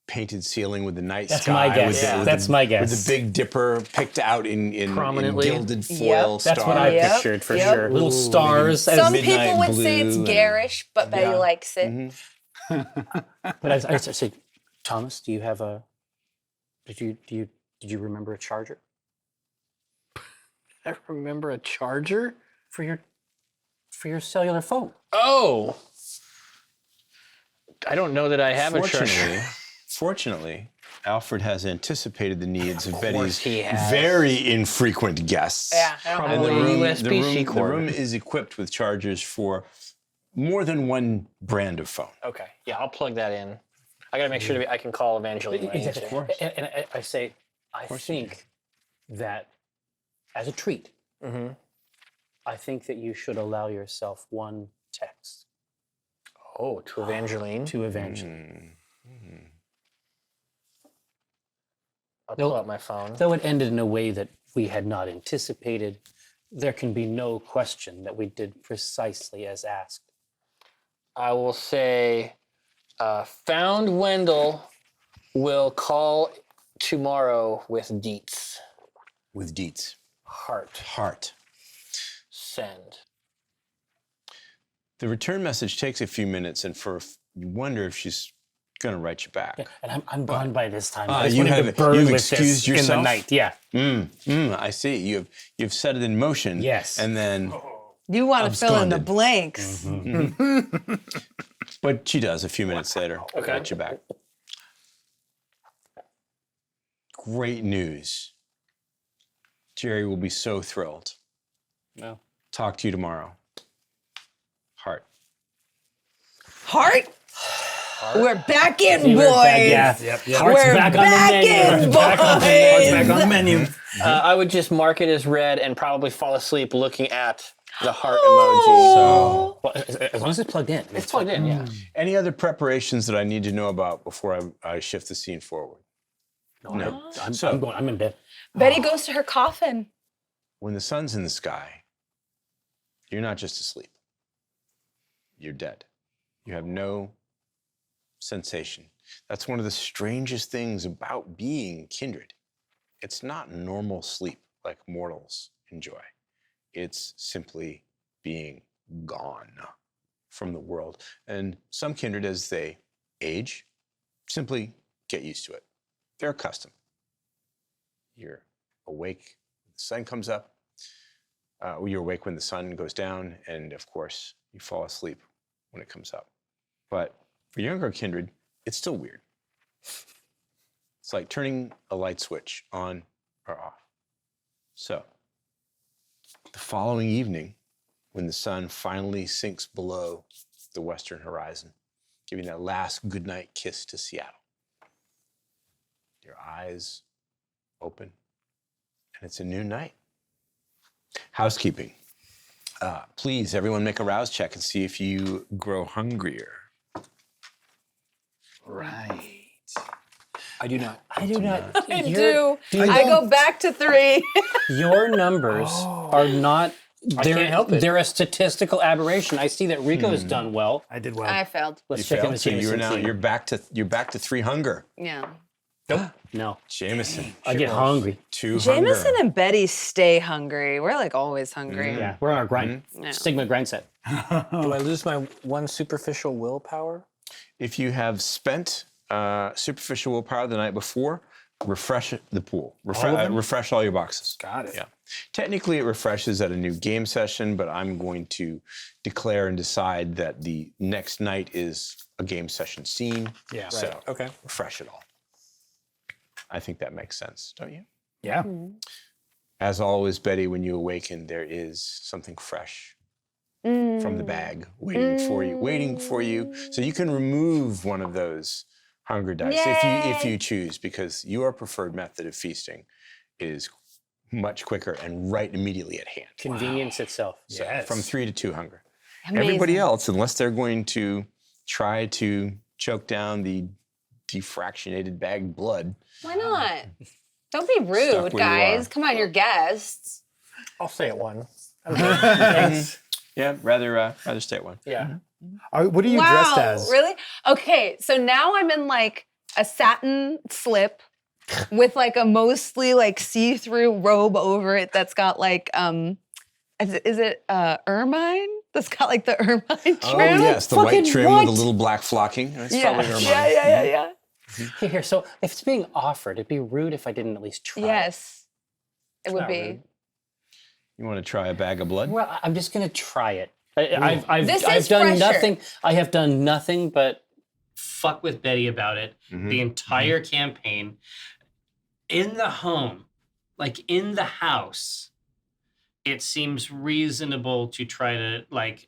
painted ceiling with the night That's sky. my guess. That's my guess. With the Big Dipper picked out in Prominently. gilded foil stars. That's what I pictured for sure. Little stars. as Some midnight people would say it's blue and- garish, but Betty likes it. But I say, Thomas, do you have a? Did you remember a charger I remember a charger? for your cellular phone? Oh. I don't know that I have a charger. Fortunately, Alfred has anticipated the needs of Betty's he has. very infrequent guests. Yeah, I don't And have the one. room, USB-C the cord. room is equipped with chargers for more than one brand of phone. Okay. Yeah, I'll plug that in. I gotta make sure I can call Evangeline. when I need to. And I say, I think that as a treat, I think that you should allow yourself one text Oh, to Evangeline. to Evangeline. I'll pull out my phone. Though it ended in a way that we had not anticipated, there can be no question that we did precisely as asked. I will say, Found Wendell will call tomorrow with deets. With deets. Heart. Send. The return message takes a few minutes, and you wonder if she's going to write you back. And I'm gone by this time. I just you wanted to have- burn you've with excused this in the yourself? night. Yeah. I see. You've set it in motion. Yes. And then, You want to fill in the Absconded. blanks. but she does a few minutes later. Write you back. Great news. Jerry will be so thrilled. No. Talk to you tomorrow. Heart. Heart? We're back in, See, boys. we're back, yeah. Heart's We're back on the back menu. in, Heart's back on the boys. menu. I would just mark it as red and probably fall asleep looking at the heart Oh. emoji. Well, as long as it's plugged in. It's plugged in, yeah. Any other preparations that I need to know about before I shift the scene forward? No. I'm in bed. Betty goes to her coffin. When the sun's in the sky, you're not just asleep. You're dead. You have no sensation. That's one of the strangest things about being kindred. It's not normal sleep like mortals enjoy. It's simply being gone from the world. And some kindred, as they age, simply get used to it. They're accustomed. You're awake when the sun comes up. You're awake when the sun goes down, and of course, you fall asleep when it comes up. But for younger kindred, it's still weird. It's like turning a light switch on or off. So, the following evening, when the sun finally sinks below the western horizon, giving that last goodnight kiss to Seattle, your eyes open, and it's a new night. Housekeeping. Please, everyone make a rouse check and see if you grow hungrier. Right. I do not. I do not. I do. I go back to 3. Your numbers are not. They're, can't help it. They're a statistical aberration. I see that Rico has done well. I did well. I failed. Let's You check in failed, with so Jamison. you're back to 3 hunger. Yeah. No, Jamison. I get hungry. 2 Jamison hunger. and Betty stay hungry. We're like always hungry. Yeah, we're on our grind. Yeah. Stigma grind set. Do I lose my one superficial willpower? If you have spent superficial willpower the night before, refresh the pool. Refresh all your boxes. Got it. Yeah. Technically, it refreshes at a new game session, but I'm going to declare and decide that the next night is a game session scene. Yeah. So Right. Okay. refresh it all. I think that makes sense, don't you? Yeah. As always, Betty, when you awaken, there is something fresh from the bag waiting for you. So you can remove one of those hunger dice if you choose, because your preferred method of feasting is much quicker and right immediately at hand. Convenience itself. So Yes. from 3 to 2 hunger. Amazing. Everybody else, unless they're going to try to choke down the defractionated bagged blood, Why not? Don't be Stuck rude, where you guys. are. Come on, you're guests. I'll say it one. yeah, rather stay at 1. Yeah. What are you dressed as? Really? Okay, so now I'm in like a satin slip with like a mostly like see-through robe over it that's got like is it ermine? That's got like the ermine trim. Oh yes, the white Fucking trim what? with a little black flocking. It's Yeah. probably ermine. Yeah. Here, so if it's being offered, it'd be rude if I didn't at least try. Yes. It would not be. rude. You want to try a bag of blood? Well, I'm just gonna try it. I've This I've is done fresher. nothing. I have done nothing but fuck with Betty about it the entire campaign. In the home, like in the house, it seems reasonable to try to like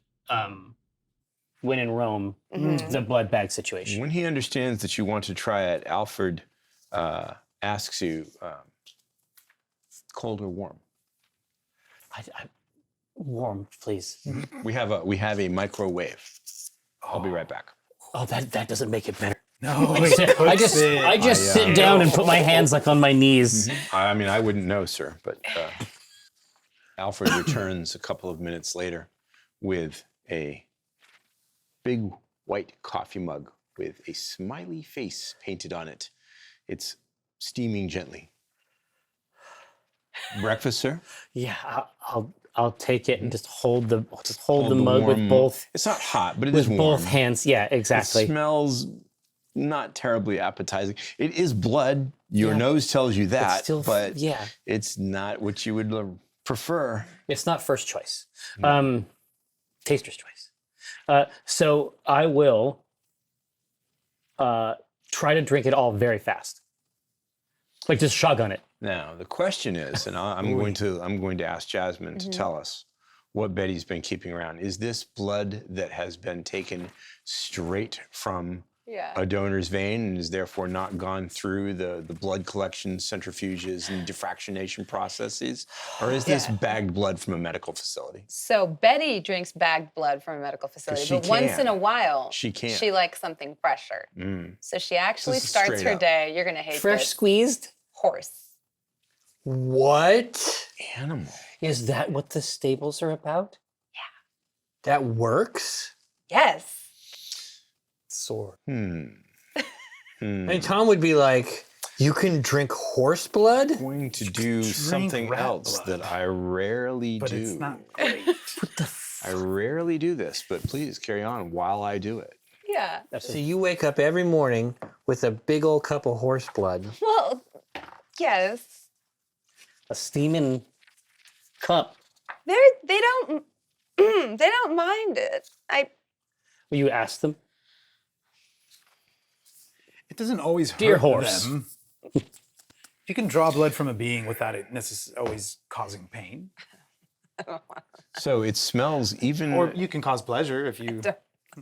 win in Rome the blood bag situation. When he understands that you want to try it, Alfred asks you, cold or warm? Warm, please. We have a microwave. I'll be right back. Oh, that doesn't make it better. No, I just sit down and put my hands like on my knees. I mean, I wouldn't know, sir, but Alfred returns a couple of minutes later with a big white coffee mug with a smiley face painted on it. It's steaming gently. Breakfast, sir? Yeah, I'll take it and just hold the Hold the mug with warm- both It's not hot, but it is with warm. both hands. Yeah, exactly. It smells not terribly appetizing. It is blood. Your Yeah. nose tells you that, still- but yeah. it's not what you would prefer. It's not first choice. Taster's choice. So I will try to drink it all very fast. Like just shotgun it. Now the question is, and I'm going to ask Jasmine to tell us what Betty's been keeping around. Is this blood that has been taken straight from Yeah. a donor's vein and is therefore not gone through the blood collection centrifuges and diffractionation processes? Or is this bagged blood from a medical facility? So Betty drinks bagged blood from a medical facility, she but once can. in a while, She can. She likes something fresher. So she actually This is starts straight her up. day. You're gonna hate Fresh this. squeezed? Horse. What? Animal. Is that what the stables are about? That works? Yes. sword. And Tom would be like, "You can drink horse blood?" Going to do something rat else blood. that I rarely But do. it's not great. I rarely do this, but please carry on while I do it. Yeah. So you wake up every morning with a big old cup of horse blood. Well, yes. A steaming cup. They don't they don't mind it. Will you ask them? It doesn't always hurt Dear horse. them. You can draw blood from a being without it always causing pain. So it smells even Or you can cause pleasure if you...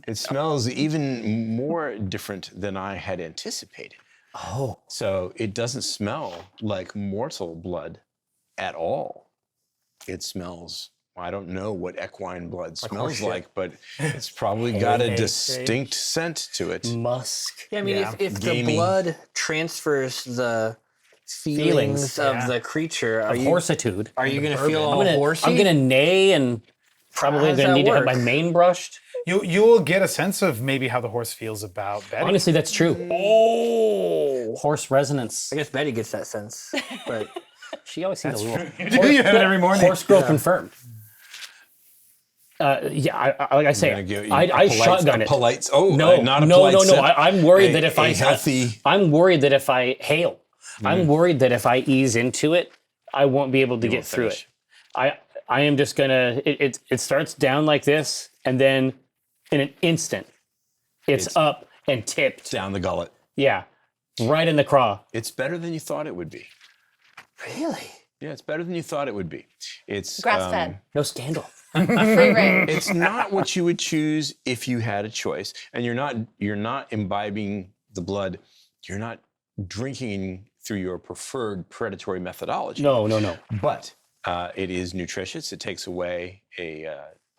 it smells even more different than I had anticipated. Oh. So it doesn't smell like mortal blood at all. It smells, I don't know what equine blood smells like, but it's probably got a distinct scent to it. Musk. Yeah, I mean, Yeah. if the Gamey. blood transfers the feelings of yeah. the creature, Of horsitude. are you going to feel I'm all gonna, horsey? I'm gonna neigh and probably does gonna that need to have work? my mane brushed. You will get a sense of maybe how the horse feels about Betty. Honestly, that's true. Oh. Horse resonance. I guess Betty gets that sense, but She always seems a little. You do, you have it every morning. Horse girl confirmed. Yeah, like I say, Gonna give you I a polite- shotgun a it. polite, No, not a polite sip. I'm worried that if a I healthy. I'm worried that if I hail, I'm worried that if I ease into it, I won't be able to get won't through finish. it. I am just gonna. It starts down like this, and then in an instant, it's up and tipped. Down the gullet. Yeah, right in the craw. It's better than you thought it would be. really? Yeah, it's better than you thought it would be. It's Grass fed. No scandal. Free range. It's not what you would choose if you had a choice, and you're not imbibing the blood. You're not drinking through your preferred predatory methodology. No. But it is nutritious. It takes away a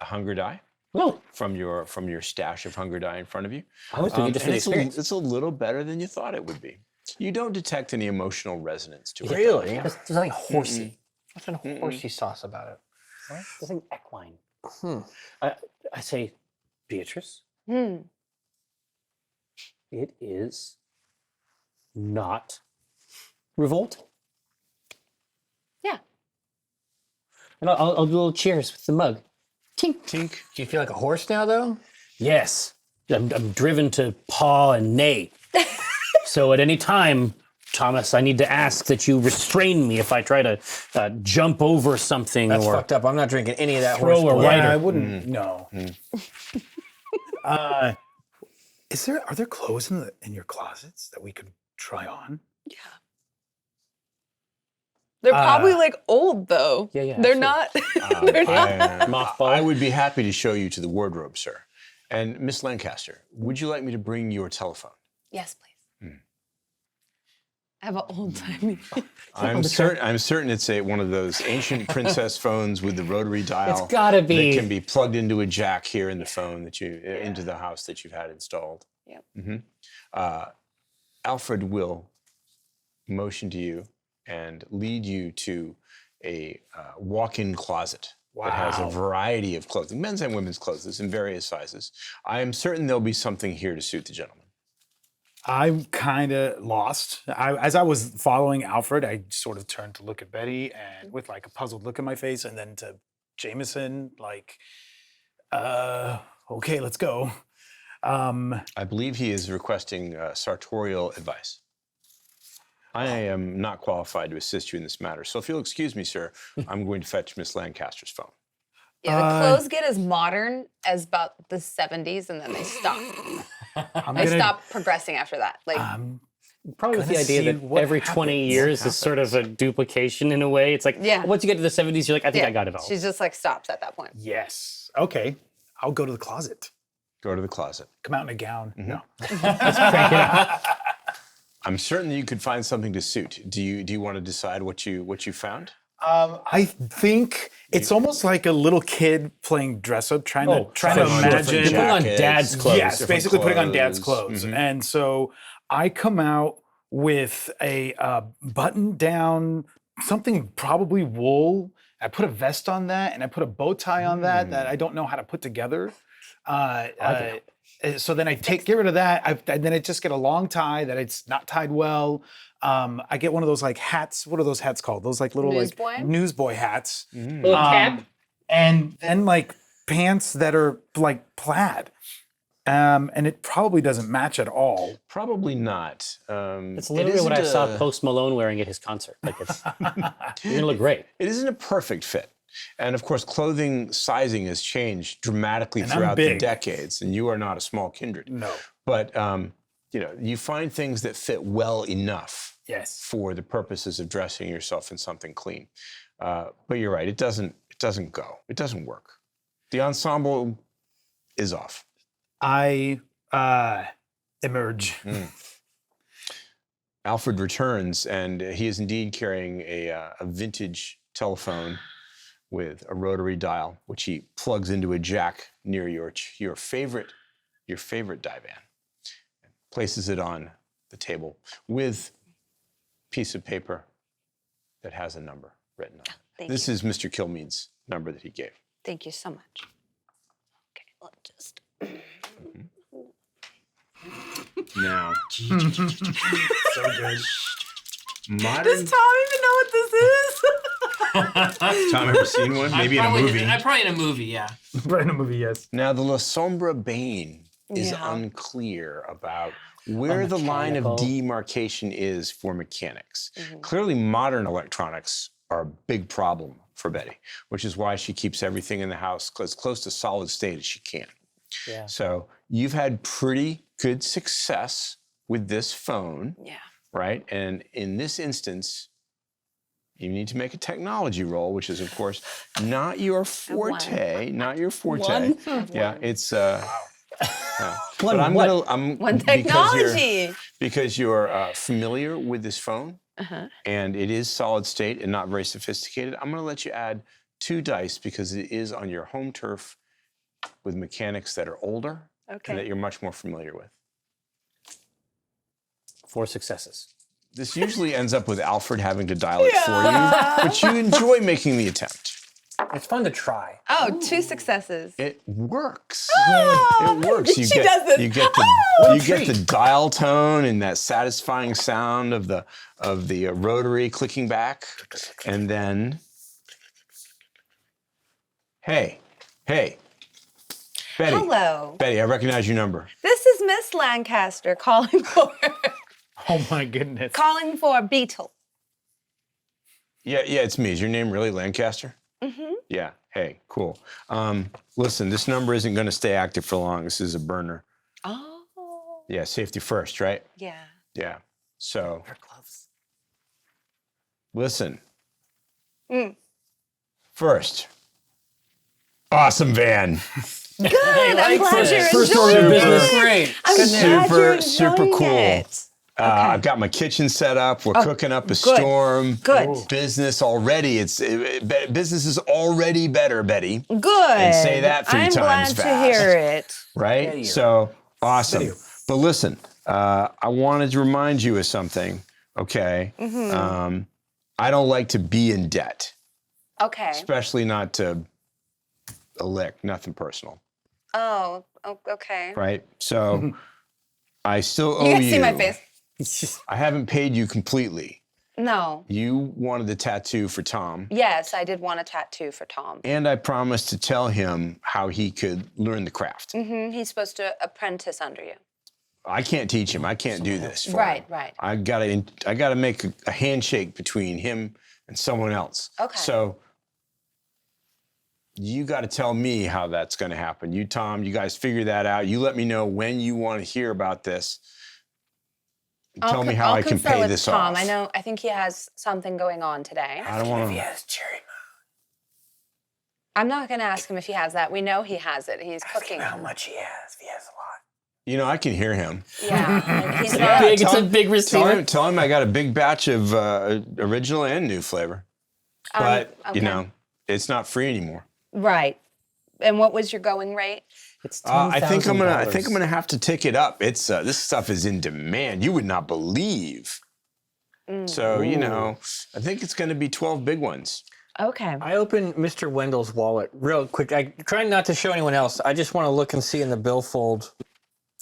hunger die No. from your stash of hunger die in front of you. I was doing it just for And the it's experience. it's a little better than you thought it would be. You don't detect any emotional resonance to it. Really? There's nothing horsey. There's nothing horsey sauce about it. Right? There's nothing equine. I say, Beatrice, it is not revolting. Yeah. And I'll do a little cheers with the mug. Tink. Tink. Do you feel like a horse now, though? Yes, I'm driven to paw and neigh. So at any time, Thomas, I need to ask that you restrain me if I try to jump over something That's or fucked up. I'm not drinking any of that throw horse a blood. rider. Yeah, I wouldn't. No. Are there clothes in your closets that we could try on? They're probably like old though. Yeah, They're sure. not. They're not. Mothball. I would be happy to show you to the wardrobe, sir. And Miss Lancaster, would you like me to bring your telephone? Yes, please. I have an old timey. I'm certain it's one of those ancient princess phones with the rotary dial. It's gotta be. That can be plugged into a jack here in the phone into the house that you've had installed. Yep. Alfred will motion to you and lead you to a walk-in closet that has a variety of clothing, men's and women's clothes in various sizes. I am certain there'll be something here to suit the gentleman. I'm kind of lost. As I was following Alfred, I sort of turned to look at Betty and with like a puzzled look in my face, and then to Jamison, like, okay, let's go. I believe he is requesting sartorial advice. I am not qualified to assist you in this matter, so if you'll excuse me, sir, I'm going to fetch Miss Lancaster's phone. Yeah, the clothes get as modern as about the 70s, and then they stop. They stop progressing after that. Like, Probably with the gonna idea see that what every 20 happens. years is sort of a duplication in a way. It's like, Yeah. once you get to the 70s, you're like, I think yeah, I got it all. she just like stops at that point. Yes. Okay. I'll go to the closet. Go to the closet. Come out in a gown. No. I'm certain that you could find something to suit. Do you want to decide what you found? I think it's almost like a little kid playing dress up, trying to Putting on different You're putting on jackets, dad's clothes. Yes, different basically putting on dad's clothes. clothes. And so I come out with a button down, something probably wool. I put a vest on that and I put a bow tie on that I don't know how to put together. So then I get rid of that. And then I just get a long tie that it's not tied well. I get one of those like hats. What are those hats called? Those like little Newsboy? newsboy hats. Little cap. And then like pants that are like plaid. And it probably doesn't match at all. Probably not. It's literally what I saw Post Malone wearing at his concert. Like it's, you're gonna look great. It isn't a perfect fit. And of course, clothing sizing has changed dramatically And I'm throughout the big. decades, and you are not a small kindred. No. But you find things that fit well enough Yes. for the purposes of dressing yourself in something clean. But you're right, it doesn't go. It doesn't work. The ensemble is off. I emerge. Alfred returns, and he is indeed carrying a vintage telephone with a rotary dial, which he plugs into a jack near your favorite divan, and places it on the table with a piece of paper that has a number written on it. Thank This is Mr. Kilmeade's number that he gave. Thank you so much. Okay, let's just. Now, So good. modern. Tom even know what this is? Tom ever seen one? Maybe in a movie. I'm probably in a movie, yeah. Right in a movie, yes. Now, the Lasombra Bane is Yeah. unclear about where the line of mechanical. demarcation is for mechanics. Clearly, modern electronics are a big problem for Betty, which is why she keeps everything in the house as close to solid state as she can. Yeah. So you've had pretty good success with this phone, Yeah. right? And in this instance, you need to make a technology roll, which is, of course, not your forte. Not your forte. Yeah, it's. But I'm what? One technology. because you're familiar with this phone, and it is solid state and not very sophisticated. I'm going to let you add 2 dice because it is on your home turf with mechanics that are older and that Okay. you're much more familiar with. 4 successes. This usually ends up with Alfred having to dial it for you, but you enjoy making the attempt. It's fun to try. Oh, 2 successes. It works. Oh, It works. she does this. You get the dial tone and that satisfying sound of the rotary clicking back, and then, hey, Betty. Hello. Betty, I recognize your number. This is Miss Lancaster calling for Oh my goodness. Beetle. Yeah, it's me. Is your name really Lancaster? Mm-hmm. Yeah. Hey, cool. Listen, this number isn't going to stay active for long. This is a burner. Oh. Yeah, safety first, right? Yeah. Yeah. So, listen. First, awesome van. Good. I'm glad you're First order of enjoying business. it. Great. I'm glad you're super enjoying cool. it. I've got my kitchen set up. We're cooking up a storm. Good. Business already. Business is already better, Betty. Good. And say that 3 I'm times glad fast. to hear it. Right? So awesome. But listen, I wanted to remind you of something. Okay. I don't like to be in debt, Okay. especially not to a lick. Nothing personal. Oh, okay. Right? So I still owe You you. guys see my face? I haven't paid you completely. No. You wanted the tattoo for Tom. Yes, I did want a tattoo for Tom. And I promised to tell him how he could learn the craft. He's supposed to apprentice under you. I can't teach him. I can't do this for him. Right. I gotta make a handshake between him and someone else. Okay. So you got to tell me how that's going to happen. You, Tom, you guys figure that out. You let me know when you want to hear about this. Tell me how I can confer pay with this Tom. off. I know. I think he has something going on today. I don't want to. I'm not going to ask him if he has that. We know he has it. He's cooking. much he has, if he has a lot. You know, I can hear him. Yeah. and he's It's not. big. It's a big receiver. Tell him I got a big batch of original and new flavor. But okay. you know, it's not free anymore. Right. And what was your going rate? It's I think I'm $10,000. gonna have to tick it up. It's this stuff is in demand. You would not believe. So you know, I think it's gonna be 12 big ones. Okay. I open Mr. Wendell's wallet real quick. I try not to show anyone else. I just want to look and see in the billfold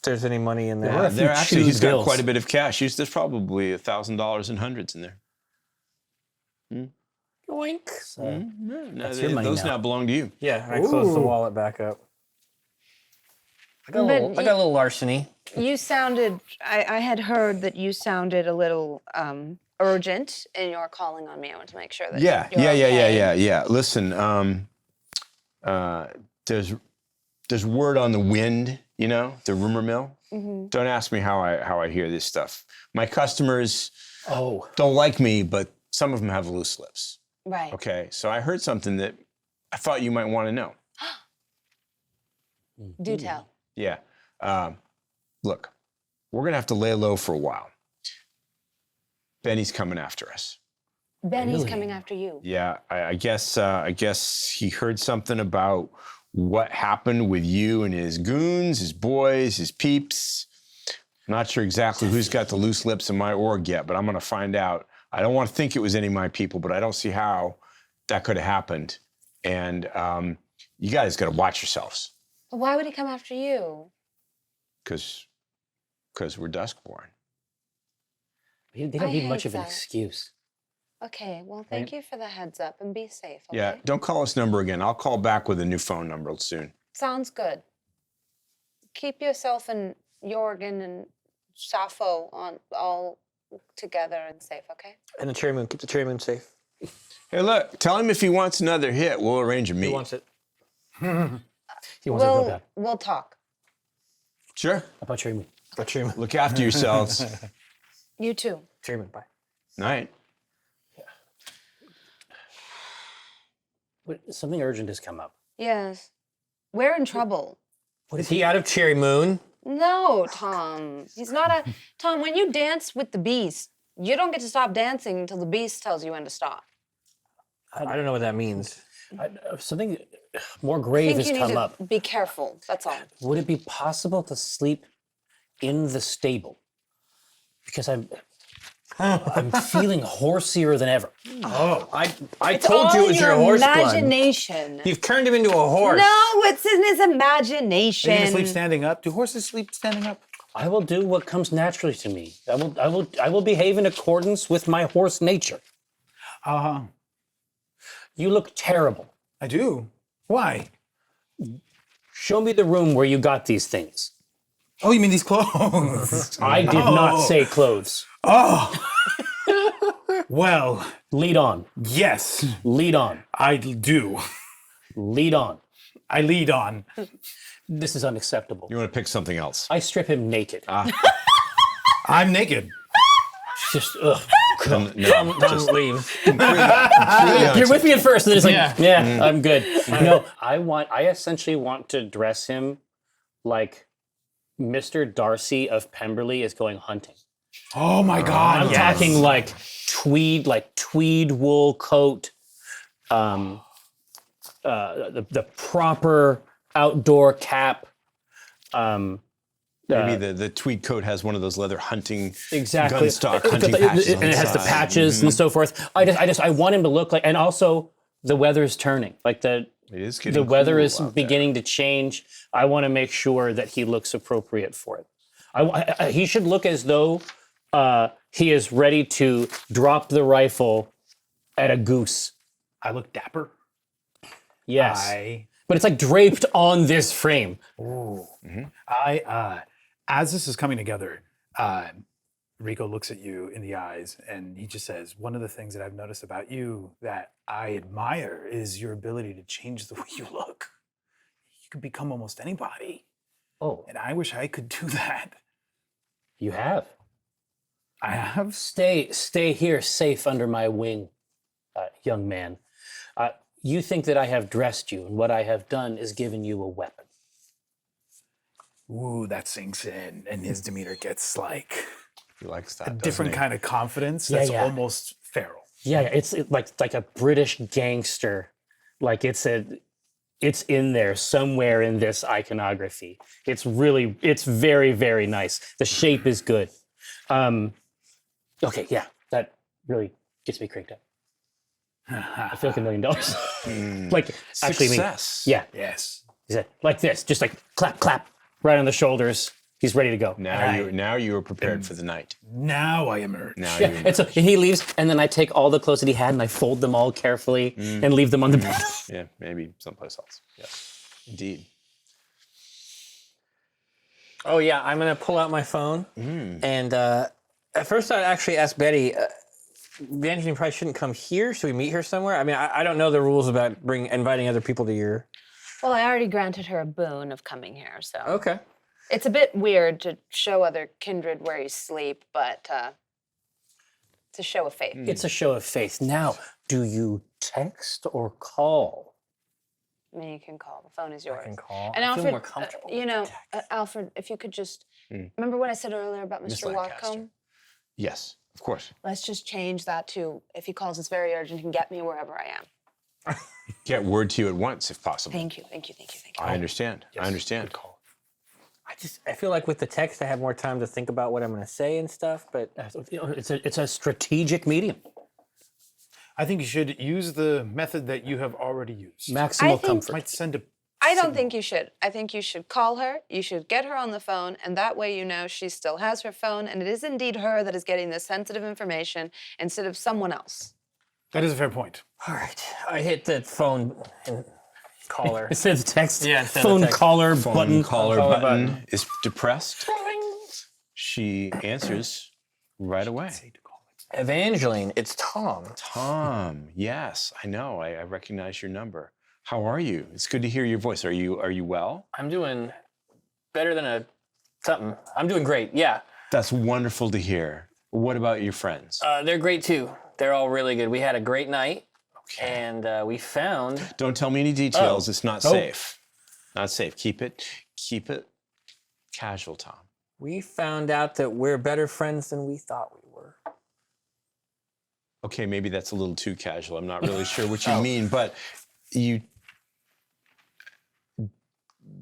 there's any money in there. There are a few There actually, he's chewed got bills. quite a bit of cash. There's probably $1,000 in hundreds in there. Yoink. That's your money those now. now belong to you. Yeah, I closed the wallet back up. I got a little larceny. You sounded, I had heard that you sounded a little urgent in your calling on me. I want to make sure that Yeah, you're okay. yeah. Listen, there's word on the wind, you know, the rumor mill. Don't ask me how I hear this stuff. My customers don't like me, but some of them have loose lips. Right. Okay, so I heard something that I thought you might want to know. Do tell. Yeah. Look, we're gonna have to lay low for a while. Benny's coming after us. Benny's coming after you. Yeah, I guess he heard something about what happened with you and his goons, his boys, his peeps. I'm not sure exactly who's got the loose lips in my org yet, but I'm gonna find out. I don't want to think it was any of my people, but I don't see how that could have happened. And you guys got to watch yourselves, But why would he come after you? because we're Duskborn. They don't need much heads of an up. excuse. Okay, well, thank you for the heads up and be safe. Okay? Yeah, don't call this number again. I'll call back with a new phone number soon. Sounds good. Keep yourself and Jorgen and Sappho on all together and safe, okay? And the cherry moon. Keep the cherry moon safe. Hey, look, tell him if he wants another hit, we'll arrange a meet. He wants it. He wants it real bad. We'll talk. Sure. How about Cherry Moon? The cherry moon. Look after yourselves. You too. Cherry moon. Bye. Night. Something urgent has come up. Yes. We're in trouble. Is he out of cherry moon? No, Tom. He's not a... Tom, when you dance with the beast, you don't get to stop dancing until the beast tells you when to stop. I don't know what that means. Something more I grave think has you need come to up. be careful, that's all. Would it be possible to sleep in the stable? Because I'm feeling horseier than ever. Oh, I It's told you all it was your horse blood. imagination. You've turned him into a horse. No, it's in his Are you imagination. gonna sleep standing up? Do horses sleep standing up? I will do what comes naturally to me. I will behave in accordance with my horse nature. You look terrible. I do. Why? Show me the room where you got these things. Oh, you mean these clothes? I did not say clothes. Oh. Well, Lead on. yes, Lead on. I do. Lead on. I lead on. This is unacceptable. You want to pick something else? I strip him naked. I'm naked. Just, ugh. No, Just leave. You're with me at first, and then it's like, Yeah. I'm good. No, I essentially want to dress him like Mr. Darcy of Pemberley is going hunting. Oh my God! I'm yes. talking like tweed wool coat, the proper outdoor cap. Maybe the tweed coat has one of those leather hunting Exactly. gun stock hunting patches on and it the has the side. patches and so forth. I want him to look like, and also the weather's turning. Like It is getting the weather cool is out there. beginning to change. I want to make sure that he looks appropriate for it. He should look as though he is ready to drop the rifle at a goose. I look dapper. Yes. But it's like draped on this frame. As this is coming together, Rico looks at you in the eyes and he just says, one of the things that I've noticed about you that I admire is your ability to change the way you look. You could become almost anybody. Oh, And I wish I could do that. you have. I have. Stay here safe under my wing, young man. You think that I have dressed you, and what I have done is given you a weapon. Ooh, that sinks in. And his demeanor gets like He likes that. a doesn't different he? kind of confidence Yeah, that's yeah. almost feral. Yeah, it's like a British gangster. Like it's in there somewhere in this iconography. It's very, very nice. The shape is good. Okay, yeah, that really gets me cranked up. I feel like $1 million. Like actually, Success. yeah, Yes. like this, just like clap, clap, right on the shoulders. He's ready to go. Now you are prepared for the night. Now I emerge. Now Yeah, you and so he leaves, and then I take all the clothes that he had and I fold them all carefully and leave them on the bed. Yeah, maybe someplace else. Yeah, indeed. Oh yeah, I'm gonna pull out my phone, and at first I actually asked Betty. Evangeline probably shouldn't come here. Should we meet her somewhere? I mean, I don't know the rules about inviting other people to your. Well, I already granted her a boon of coming here, so. Okay. It's a bit weird to show other kindred where you sleep, but it's a show of faith. It's a show of faith. Now, do you text or call? I mean, you can call. The phone is yours. I can call. And I feel Alfred, more comfortable. Alfred, if you could just remember what I said earlier about Miss Mr. Lancaster. Watcombe? Yes, of course. Let's just change that to if he calls, it's very urgent. He can get me wherever I am. Get word to you at once, if possible. Thank you. I understand. I understand. I feel like with the text, I have more time to think about what I'm going to say and stuff. But It's a strategic medium. I think you should use the method that you have already used. Maximal think- comfort. Might send a. I don't think you should. I think you should call her. You should get her on the phone, and that way you know she still has her phone, and it is indeed her that is getting this sensitive information instead of someone else. That is a fair point. all right, I hit the phone and call her. It says text. Yeah, instead of phone text. caller Phone button. caller Caller button button. is depressed. She answers right away. Evangeline, it's Tom. Tom, yes, I know. I recognize your number. How are you? It's good to hear your voice. Are you well? I'm doing better than something. I'm doing great. Yeah, That's wonderful to hear. What about your friends? they're great too. They're all really good. We had a great night, and we found. Don't tell me any details. Oh. It's not Oh. safe. Not safe. Keep it casual, Tom. We found out that we're better friends than we thought we were. Okay, maybe that's a little too casual. I'm not really sure what you mean, but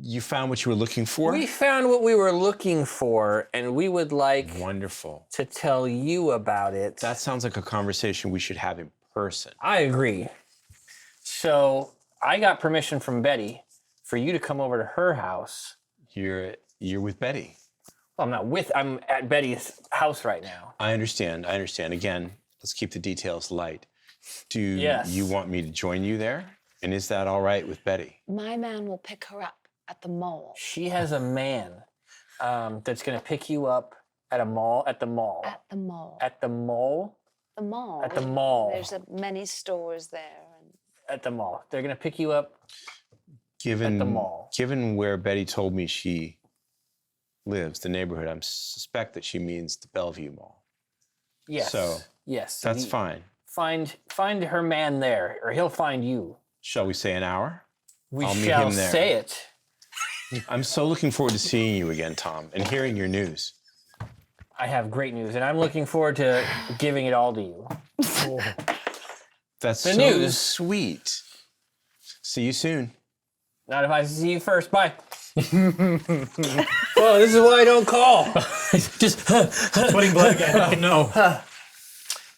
you found what you were looking for? We found what we were looking for, and we would like Wonderful. to tell you about it. That sounds like a conversation we should have in person. I agree. So I got permission from Betty for you to come over to her house. You're with Betty. Well, I'm at Betty's house right now. I understand. Again, let's keep the details light. Do Yes. you want me to join you there? And is that all right with Betty? My man will pick her up at the mall. She has a man that's going to pick you up at the mall. At the mall. At the mall. The mall. At the mall. There's many stores there. At the mall. They're going to pick you up Given at the mall. Given where Betty told me she lives, the neighborhood, I suspect that she means the Bellevue Mall. Yes. So, yes. That's fine. Find her man there, or he'll find you. Shall we say an hour? We I'll meet shall him there. say it. I'm so looking forward to seeing you again, Tom, and hearing your news. I have great news, and I'm looking forward to giving it all to you. That's The so news. sweet. See you soon. Not if I see you first. Bye. Well, this is why I don't call. Just Sweating blood again. Oh no.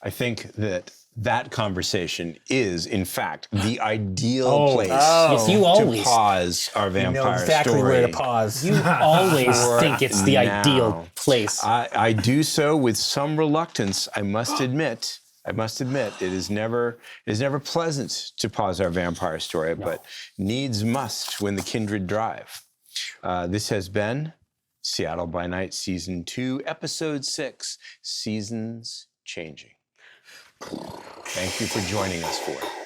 I think that conversation is, in fact, the ideal place yes, you to always pause our vampire exactly story. where to pause. you always For think it's the now. ideal place. I do so with some reluctance, I must admit. It is never pleasant to pause our vampire story, but needs must when the kindred drive. This has been Seattle by Night Season 2, Episode 6, Seasons Changing. Thank you for joining us for it.